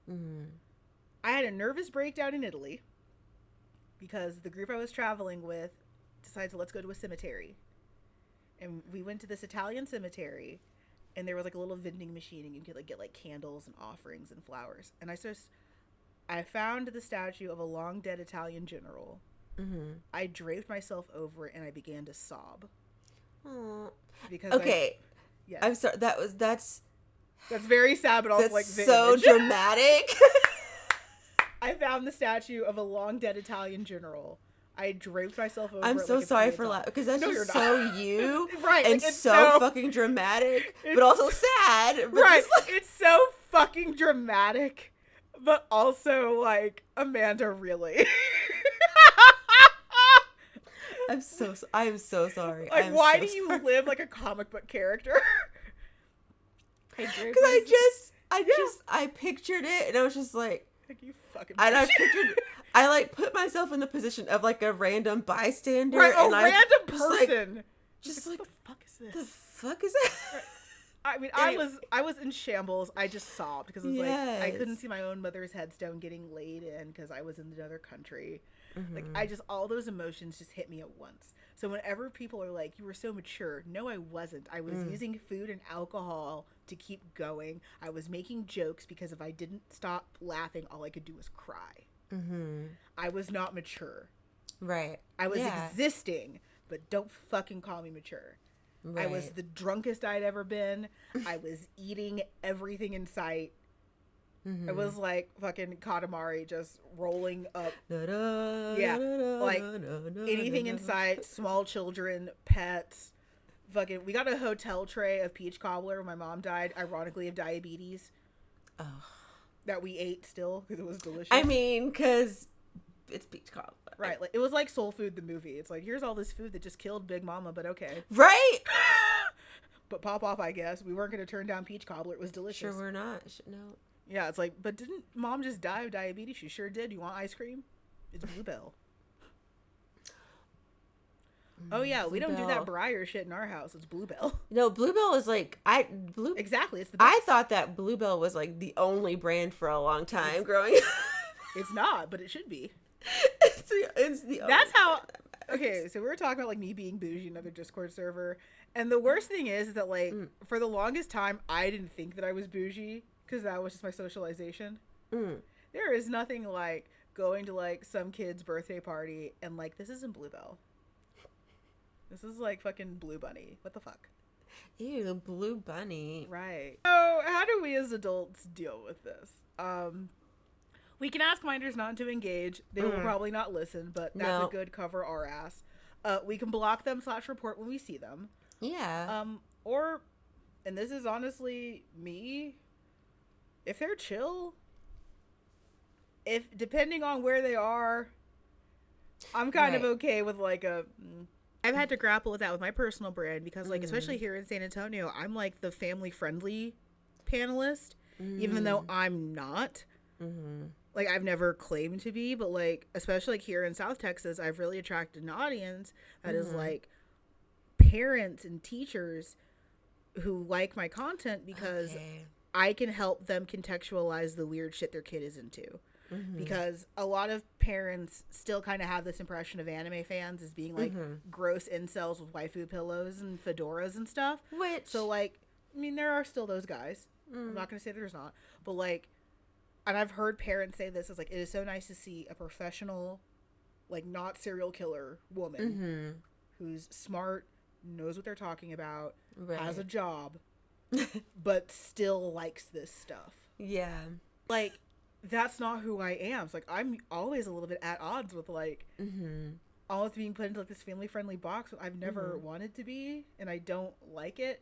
I had a nervous breakdown in Italy because the group I was traveling with decided to let's go to a cemetery. And we went to this Italian cemetery, and there was, like, a little vending machine, and you could, like, get, like, candles and offerings and flowers. And I just, I found the statue of a long dead Italian general. Mm-hmm. I draped myself over it and I began to sob. Aww. Because yes. I'm sorry. That's very sad, but also that's like so dramatic. I found the statue of a long dead Italian general. I draped myself over. I'm it so like sorry for laughing because that's just so you, right? And like, so fucking dramatic, but also sad. But right? It's so fucking dramatic, but also like Amanda, really. I'm so sorry. Like, why do you live like a comic book character? Because I pictured it, and I was just like you fucking. And I like put myself in the position of like a random bystander, right? And random person. Just like, what the fuck is this? The fuck is that? I mean, I was in shambles. I just sobbed because it was like I couldn't see my own mother's headstone getting laid in because I was in another country. Mm-hmm. Like all those emotions just hit me at once. So whenever people are like, "You were so mature," no, I wasn't. I was using food and alcohol to keep going. I was making jokes because if I didn't stop laughing, all I could do was cry. Mm-hmm. I was not mature. Right. I was existing, but don't fucking call me mature. Right. I was the drunkest I'd ever been. I was eating everything in sight. Mm-hmm. It was like fucking Katamari just rolling up. Like anything in sight, small children, pets. Fucking, we got a hotel tray of peach cobbler when my mom died, ironically of diabetes. Oh. That we ate still because it was delicious. I mean, because it's peach cobbler. Right. Like, it was like Soul Food, the movie. It's like, here's all this food that just killed Big Mama, but okay. Right? But pop off, I guess. We weren't going to turn down peach cobbler. It was delicious. Sure we're not. No. Yeah, it's like, but didn't Mom just die of diabetes? She sure did. You want ice cream? It's Bluebell. Oh yeah, we don't do that Briar shit in our house. It's Bluebell. No, Bluebell is like exactly. It's the best. I thought that Bluebell was like the only brand for a long time growing up. It's not, but it should be. It's the That's how. Okay, so we were talking about like me being bougie, another Discord server, and the worst thing is that like for the longest time I didn't think that I was bougie because that was just my socialization. There is nothing like going to like some kid's birthday party and like this isn't Bluebell. This is like fucking Blue Bunny. What the fuck? Ew, Blue Bunny. Right. So how do we as adults deal with this? We can ask minders not to engage. They will probably not listen, but that's a good cover our ass. We can block them / report when we see them. Yeah. Or, and this is honestly me, if they're chill, depending on where they are, I'm kind of okay with like I've had to grapple with that with my personal brand because like especially here in San Antonio, I'm like the family friendly panelist, even though I'm not. Like I've never claimed to be, but like especially like here in South Texas, I've really attracted an audience that is like parents and teachers who like my content because I can help them contextualize the weird shit their kid is into. Because a lot of parents still kind of have this impression of anime fans as being like gross incels with waifu pillows and fedoras and stuff. So like, I mean, there are still those guys. I'm not going to say there's not. But like, and I've heard parents say this, is like, it is so nice to see a professional, like not serial killer woman who's smart, knows what they're talking about, has a job, but still likes this stuff. Yeah. Like, that's not who I am. It's like I'm always a little bit at odds with like almost being put into like this family friendly box I've never wanted to be, and I don't like it.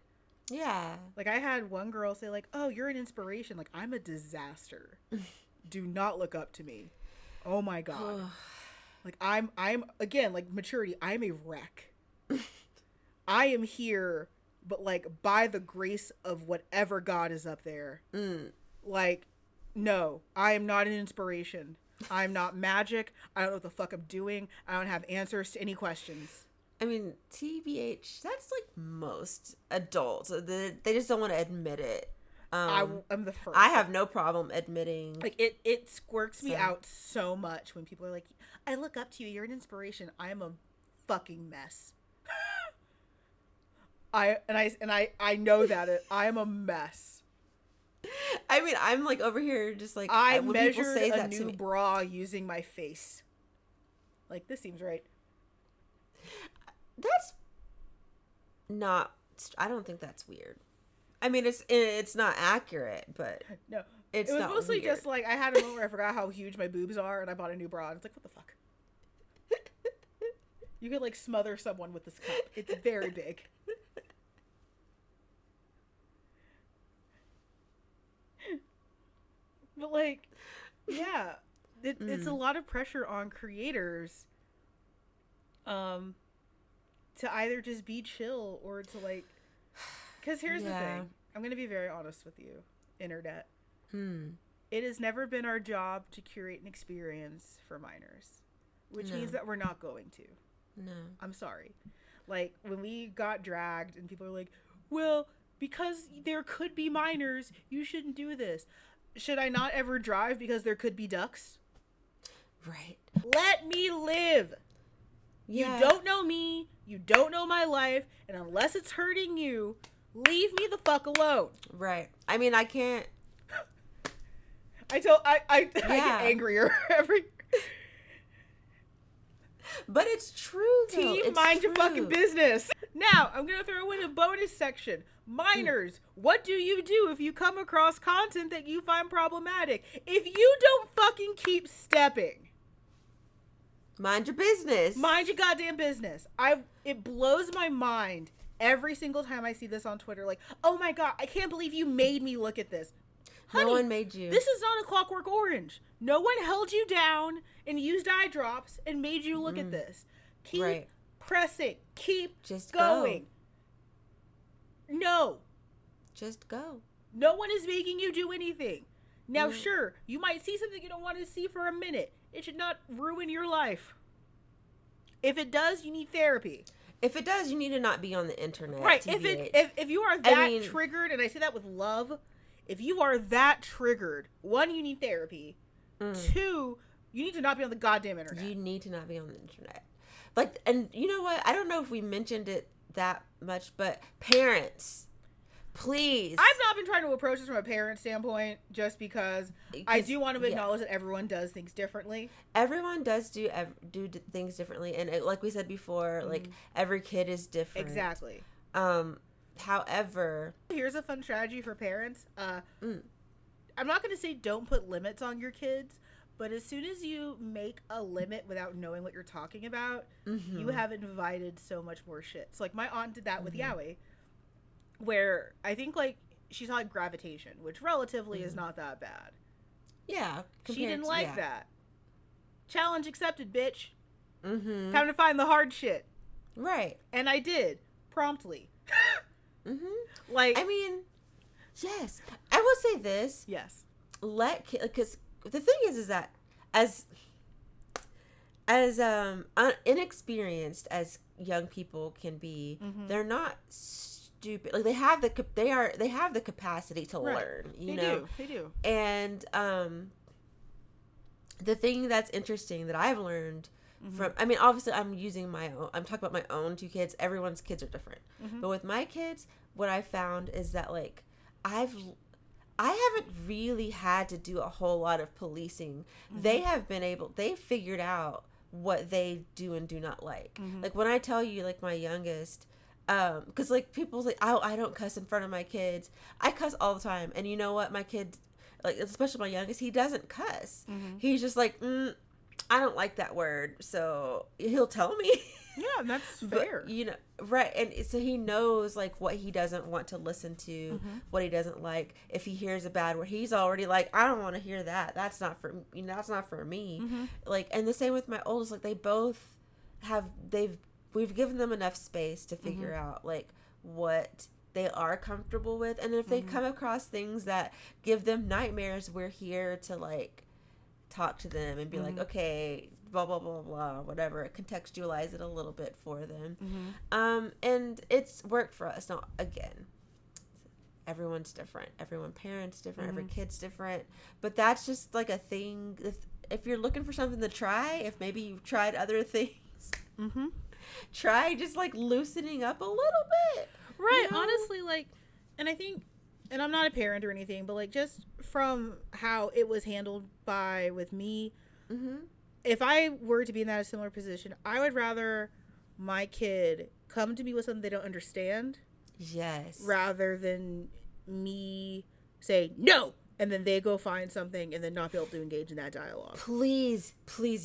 Yeah. Like I had one girl say like, "Oh, you're an inspiration." Like I'm a disaster. Do not look up to me. Oh my god. Like I'm again like maturity. I'm a wreck. I am here, but like by the grace of whatever God is up there. Like. No, I am not an inspiration. I'm not magic. I don't know what the fuck I'm doing. I don't have answers to any questions. I mean, TBH, that's like most adults. They just don't want to admit it. I'm the first. I have no problem admitting. Like, it squirks me out so much when people are like, I look up to you. You're an inspiration. I am a fucking mess. I know that I am a mess. I mean, I'm like over here just like I when people measured say a that to new me. bra using my face. Like, this seems right. That's not. I don't think that's weird. I mean, it's not accurate, but No, it's it was not mostly weird. just like I had a moment where I forgot how huge my boobs are, and I bought a new bra. And it's like, what the fuck? You could like smother someone with this cup. It's very big. But like, yeah, it's a lot of pressure on creators, to either just be chill or to like, because here's the thing. I'm gonna be very honest with you, internet. It has never been our job to curate an experience for minors, which means that we're not going to. No. I'm sorry. Like, when we got dragged and people are like, well, because there could be minors, you shouldn't do this. Should I not ever drive because there could be ducks? Right. Let me live. Yeah. You don't know me. You don't know my life. And unless it's hurting you, leave me the fuck alone. Right. I mean, I can't. I get angrier every... But it's true, though. Team, mind your fucking business. Now, I'm going to throw in a bonus section. Minors, what do you do if you come across content that you find problematic? If you don't fucking keep stepping. Mind your business. Mind your goddamn business. It blows my mind every single time I see this on Twitter. Like, oh my God, I can't believe you made me look at this. Honey, no one made you. This is not a Clockwork Orange. No one held you down and used eye drops and made you look at this. Keep pressing. Keep just going. Go. No. Just go. No one is making you do anything. Now, sure, you might see something you don't want to see for a minute. It should not ruin your life. If it does, you need therapy. If it does, you need to not be on the internet. Right. TBH. If you are that triggered, and I say that with love, if you are that triggered, one, you need therapy. Two, you need to not be on the goddamn internet. You need to not be on the internet. Like, and you know what? I don't know if we mentioned it that much, but parents, please. I've not been trying to approach this from a parent standpoint, just because I do want to acknowledge that everyone does things differently. Everyone does do things differently, and like we said before, like every kid is different. Exactly. However, here's a fun strategy for parents. I'm not going to say don't put limits on your kids, but as soon as you make a limit without knowing what you're talking about, you have invited so much more shit. So, like, my aunt did that with Yaoi, where I think, like, she saw, like, gravitation, which relatively is not that bad. Yeah. She didn't like that. Challenge accepted, bitch. Time to find the hard shit. Right. And I did. Promptly. Like, I mean, yes. I will say this. Yes. Because the thing is that as inexperienced as young people can be, they're not stupid. Like, they have the capacity to learn. You know, they do. And the thing that's interesting that I've learned from, I mean, obviously I'm talking about my own two kids. Everyone's kids are different, but with my kids, what I found is that, like, I haven't really had to do a whole lot of policing. They figured out what they do and do not like. Like, when I tell you, like, my youngest, because, like, people's like, I don't cuss in front of my kids. I cuss all the time. And you know what? My kid, like, especially my youngest, he doesn't cuss. He's just like, I don't like that word. So he'll tell me. Yeah, that's fair. But, you know, right. And so he knows, like, what he doesn't want to listen to, what he doesn't like. If he hears a bad word, he's already like, I don't want to hear that. That's not for, that's not for me. Like, and the same with my oldest, like, they both we've given them enough space to figure out, like, what they are comfortable with. And if they come across things that give them nightmares, we're here to, like, talk to them and be like, okay, blah, blah, blah, blah, whatever, contextualize it a little bit for them. And it's worked for us. Now, again, everyone's different. Everyone parents different. Every kid's different. But that's just, like, a thing. If you're looking for something to try, if maybe you've tried other things, try just, like, loosening up a little bit. Right. You know? Honestly, like, and I think and I'm not a parent or anything, but like just from how it was handled with me, if I were to be in that similar position, I would rather my kid come to me with something they don't understand. Yes. Rather than me say no, and then they go find something and then not be able to engage in that dialogue. Please,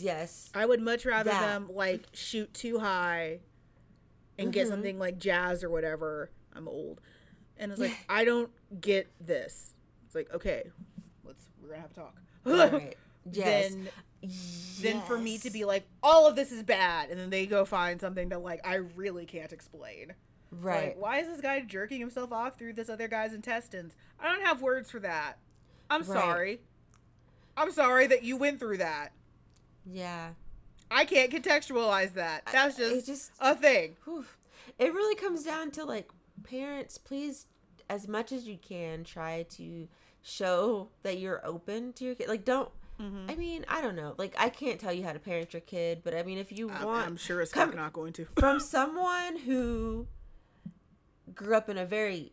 yes. I would much rather them like shoot too high and get something like jazz or whatever. I'm old. And it's like, I don't get this. It's like, okay, we're gonna have a talk. Right. Yes. Then for me to be like, all of this is bad, and then they go find something that like I really can't explain. Right. Like, why is this guy jerking himself off through this other guy's intestines? I don't have words for that. I'm sorry. I'm sorry that you went through that. Yeah. I can't contextualize that. That's just a thing. Whew. It really comes down to like, parents, please, as much as you can, try to show that you're open to your kid. Like, don't. I mean, I don't know. Like, I can't tell you how to parent your kid, but I mean, if you want, I'm sure it's not going to. From someone who grew up in a very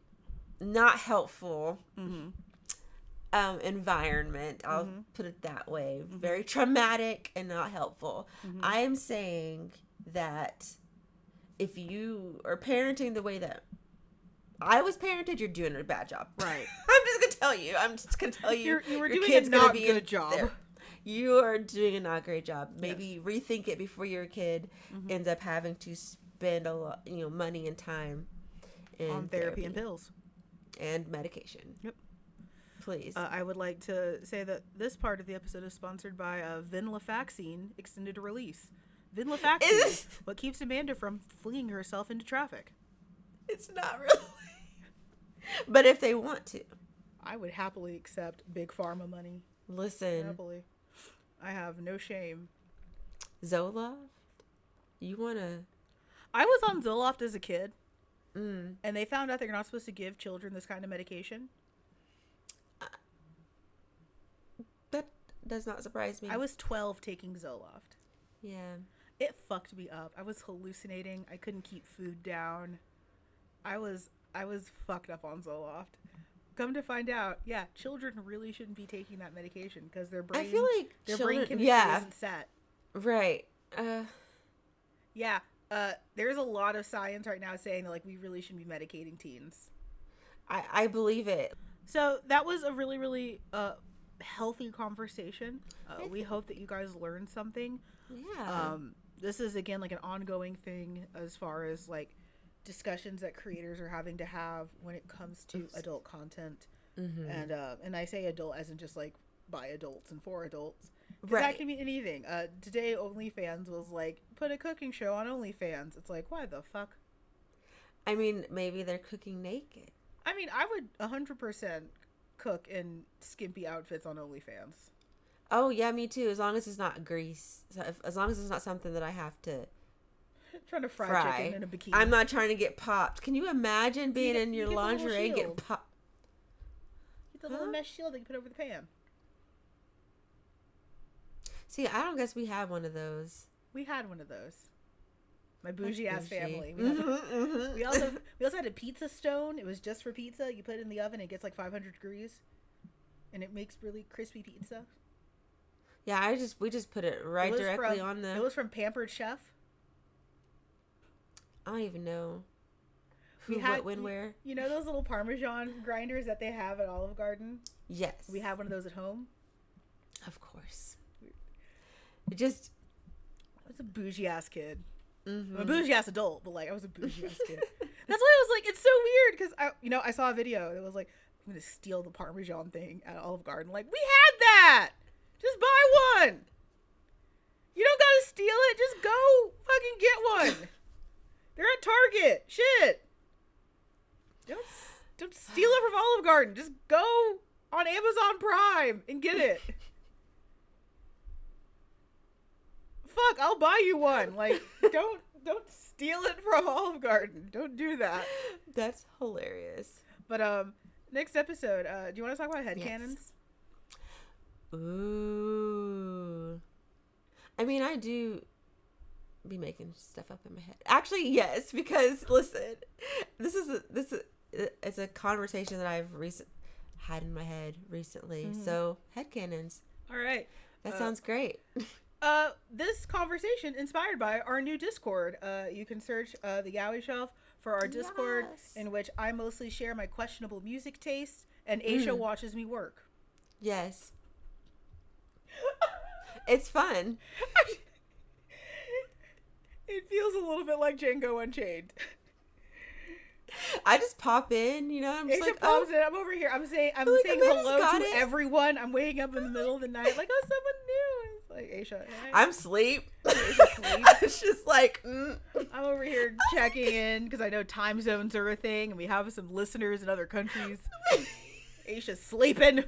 not helpful environment, I'll put it that way, very traumatic and not helpful. I am saying that if you are parenting the way that I was parented, you're doing a bad job. Right. I'm just gonna tell you. You were doing a not good job. There. You are doing a not great job. Maybe rethink it before your kid ends up having to spend a lot, money and time on therapy and pills and medication. Yep. Please. I would like to say that this part of the episode is sponsored by venlafaxine extended release. Venlafaxine, what keeps Amanda from flinging herself into traffic. It's not really. But if they want to. I would happily accept big pharma money. Listen. Happily. I have no shame. Zoloft? You want to... I was on Zoloft as a kid. And they found out that you're not supposed to give children this kind of medication. That does not surprise me. I was 12 taking Zoloft. Yeah. It fucked me up. I was hallucinating. I couldn't keep food down. I was fucked up on Zoloft. Come to find out, children really shouldn't be taking that medication because their brain, I feel like their children, brain chemistry isn't set. Right. There's a lot of science right now saying that like we really shouldn't be medicating teens. I believe it. So that was a really, really healthy conversation. We hope that you guys learned something. Yeah. This is again like an ongoing thing as far as like discussions that creators are having to have when it comes to adult content. And I say adult as in just like by adults and for adults. Right. That can mean anything. Today OnlyFans was like, put a cooking show on OnlyFans. It's like, why the fuck? I mean, maybe they're cooking naked. I mean, I would 100% cook in skimpy outfits on OnlyFans. Oh yeah, me too. As long as it's not grease. As long as it's not something that I have to trying to fry chicken in a bikini. I'm not trying to get popped. Can you imagine being in your lingerie and getting popped? Get the little mesh shield that you put over the pan. See, I don't guess we had one of those. We had one of those. My bougie ass family. We also had a pizza stone. It was just for pizza. You put it in the oven, it gets like 500 degrees, and it makes really crispy pizza. Yeah, we just put it directly on the. It was from Pampered Chef. I don't even know. Where? You know those little Parmesan grinders that they have at Olive Garden? Yes. We have one of those at home. Of course. I was a bougie ass kid. I'm a bougie ass adult, but like I was a bougie ass kid. That's why I was like, it's so weird because I saw a video that was like, I'm gonna steal the Parmesan thing at Olive Garden. Like, we had that. Just buy one. You don't gotta steal it. Just go fucking get one. They're at Target. Shit. Don't steal it from Olive Garden. Just go on Amazon Prime and get it. Fuck, I'll buy you one. Like, don't steal it from Olive Garden. Don't do that. That's hilarious. But next episode, do you want to talk about headcanons? Yes. Ooh. I mean, I do be making stuff up in my head. Actually, yes, because listen, this is it's a conversation that I've had in my head recently. So headcanons. All right. That sounds great. This conversation inspired by our new Discord. You can search the Yaoi Shelf for our Discord, in which I mostly share my questionable music taste, and Aisha watches me work. Yes. It's fun. It feels a little bit like Django Unchained. I just pop in, you know. I'm just Aisha like, pops in. I'm over here. I'm saying hello to everyone. I'm waking up in the middle of the night, like, oh, someone new. It's like, Aisha, hey. I'm asleep. Aisha sleep. It's just like, I'm over here checking in because I know time zones are a thing, and we have some listeners in other countries. Aisha's sleeping.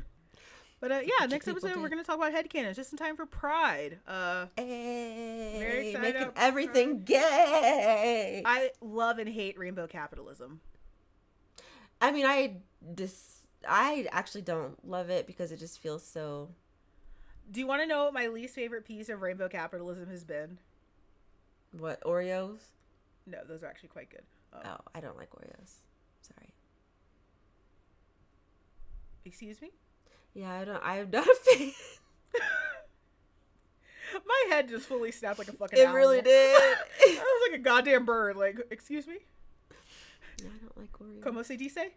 But yeah, next episode we're gonna talk about headcanons just in time for Pride. Very excited. Making everything gay. I love and hate rainbow capitalism. I mean, I actually don't love it because it just feels so. Do you want to know what my least favorite piece of rainbow capitalism has been? What, Oreos? No, those are actually quite good. Oh, I don't like Oreos. Sorry. Excuse me? Yeah, I'm not a fan. My head just fully snapped like a fucking It owl. really did. I was like a goddamn bird. Like, excuse me? No, I don't like Oreos. Como se dice?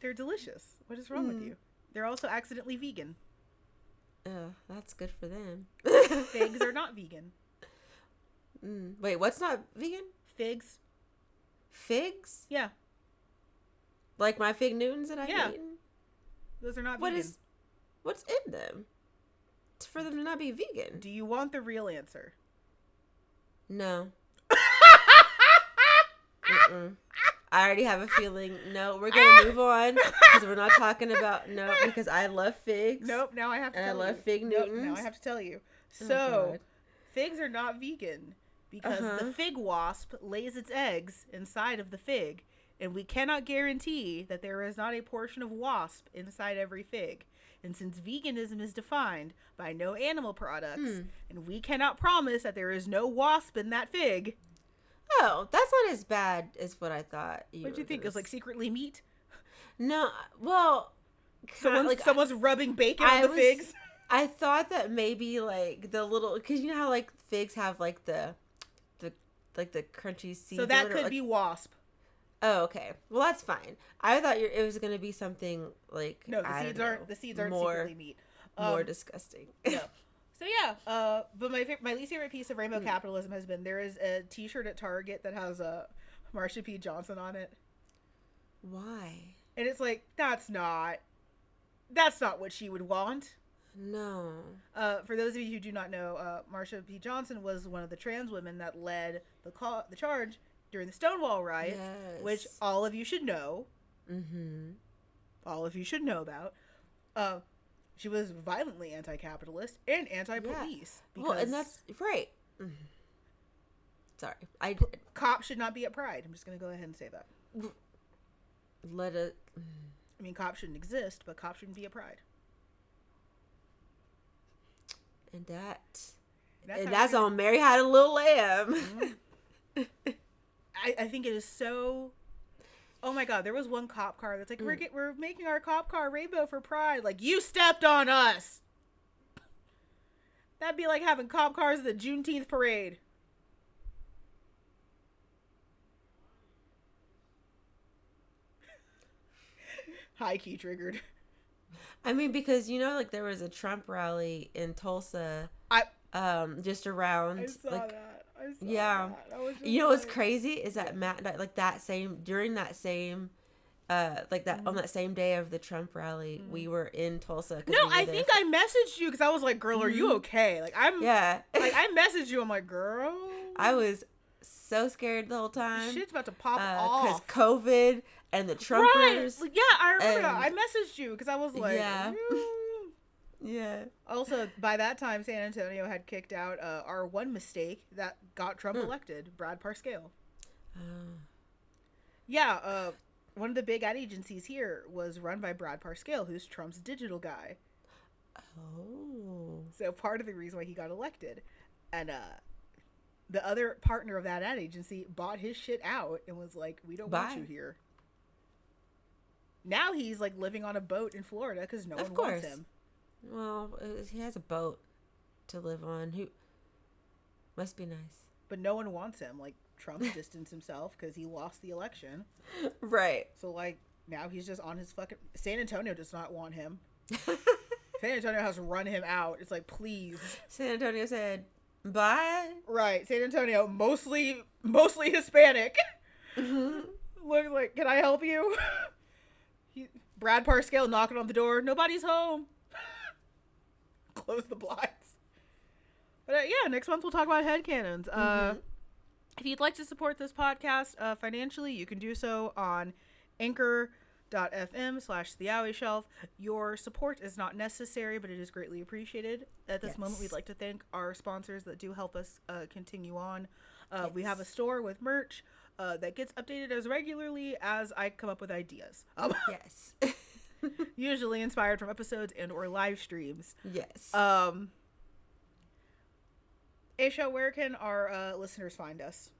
They're delicious. What is wrong with you? They're also accidentally vegan. That's good for them. Figs are not vegan. Wait, what's not vegan? Figs. Figs? Yeah. Like my fig Newtons that I've eaten? Those are not vegan. What's in them? It's for them to not be vegan. Do you want the real answer? No. I already have a feeling. No, we're gonna move on because we're not talking about because I love figs. Nope. Now I have to. And tell I love you. fig Newtons. Nope, now I have to tell you. So, figs are not vegan because the fig wasp lays its eggs inside of the fig, and we cannot guarantee that there is not a portion of wasp inside every fig. And since veganism is defined by no animal products, and we cannot promise that there is no wasp in that fig. Oh, that's not as bad as what I thought. What do you think? It was like secretly meat? No, well, someone's rubbing bacon on the figs. I thought that maybe like the little, because you know how like figs have like the crunchy seeds. So that could be wasp. Oh, okay. Well, that's fine. I thought it was going to be something like no. The seeds aren't secretly meat. More disgusting. No. So yeah. But my least favorite piece of rainbow capitalism has been there is a T-shirt at Target that has Marsha P. Johnson on it. Why? And it's like that's not what she would want. No. For those of you who do not know, Marsha P. Johnson was one of the trans women that led the charge during the Stonewall riots, which all of you should know. All of you should know about. She was violently anti-capitalist and anti-police. Yeah. Well, and that's right. Sorry, cops should not be at Pride. I'm just gonna go ahead and say that. I mean, cops shouldn't exist, but cops shouldn't be at Pride. And that's on Mary Had a Little Lamb. I think it is so. Oh my God! There was one cop car that's like, we're making our cop car rainbow for Pride. Like, you stepped on us. That'd be like having cop cars at the Juneteenth parade. High key triggered. I mean, because like there was a Trump rally in Tulsa. Just around. I saw that. Yeah. You know what's crazy is that during that same on that same day of the Trump rally, we were in Tulsa. No, I think I messaged you because I was like, "Girl, are you okay?" Like I messaged you. I'm like, "Girl." I was so scared the whole time. Shit's about to pop off. Because COVID and the Trumpers. Right. Yeah, I remember that. I messaged you because I was like, yeah. Yeah. Also, by that time, San Antonio had kicked out our one mistake that got Trump elected, Brad Parscale. Yeah, one of the big ad agencies here was run by Brad Parscale, who's Trump's digital guy. Oh. So part of the reason why he got elected. And the other partner of that ad agency bought his shit out and was like, we don't want you here. Now he's like living on a boat in Florida because no one wants him. Well, he has a boat to live on. Who must be nice. But no one wants him. Like, Trump distanced himself because he lost the election. Right. So, like, now he's just on his fucking... San Antonio does not want him. San Antonio has run him out. It's like, please. San Antonio said, bye. Right. San Antonio, mostly Hispanic. Looks like, can I help you? Brad Parscale knocking on the door. Nobody's home. Close the blinds. But yeah, next month we'll talk about headcanons. If you'd like to support this podcast financially, you can do so on anchor.fm/Yaoi Shelf. Your support is not necessary, but it is greatly appreciated. At this moment, we'd like to thank our sponsors that do help us continue on. We have a store with merch that gets updated as regularly as I come up with ideas. Yes. Usually inspired from episodes and or live streams. Yes. Aisha, where can our listeners find us?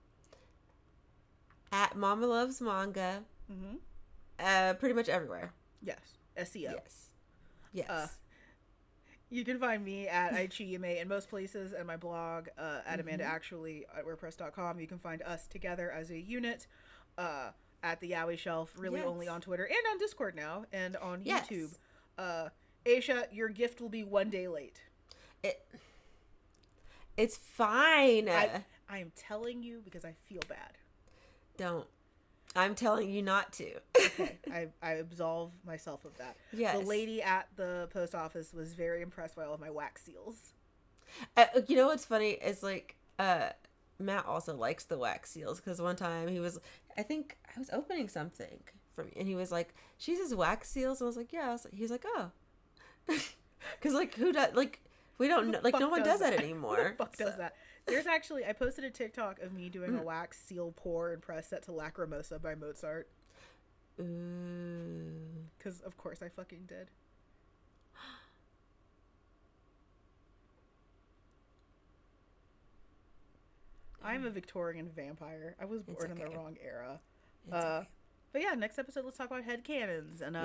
At MommaLuvsManga. Pretty much everywhere. Yes. SEO. Yes. You can find me at AichiYume in most places, and my blog at AmandaActually at WordPress.com. You can find us together as a unit at the Yaoi Shelf, really only on Twitter and on Discord now, and on YouTube. Aisha, your gift will be one day late. It's fine. I am telling you because I feel bad. Don't. I'm telling you not to. Okay, I absolve myself of that. Yes. The lady at the post office was very impressed by all of my wax seals. You know what's funny is like Matt also likes the wax seals because one time I think I was opening something and he was like, "She uses wax seals," and I was like, "Yeah." He's like, "Oh," because like who does like we don't know, like no one does that anymore. Who the fuck does that? There's actually, I posted a TikTok of me doing a wax seal pour and press set to Lacrimosa by Mozart. Because of course I fucking did. I'm a Victorian vampire. I was born in the wrong era. But yeah, next episode let's talk about headcanons and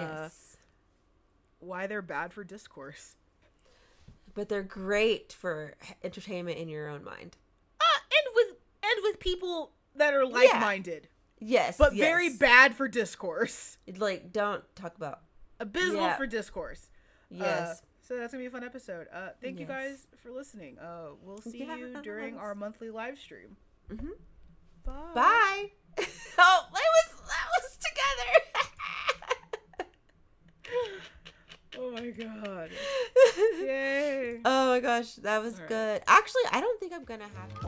why they're bad for discourse. But they're great for entertainment in your own mind. And with people that are like-minded. Yes. But very bad for discourse. Like, don't talk about. Abysmal for discourse. Yes. So that's going to be a fun episode. Thank you guys for listening. We'll see you during our monthly live stream. Bye. Bye. Oh, that was together. Oh my god. Yay. Oh my gosh, that was good. Actually, I don't think I'm gonna have to.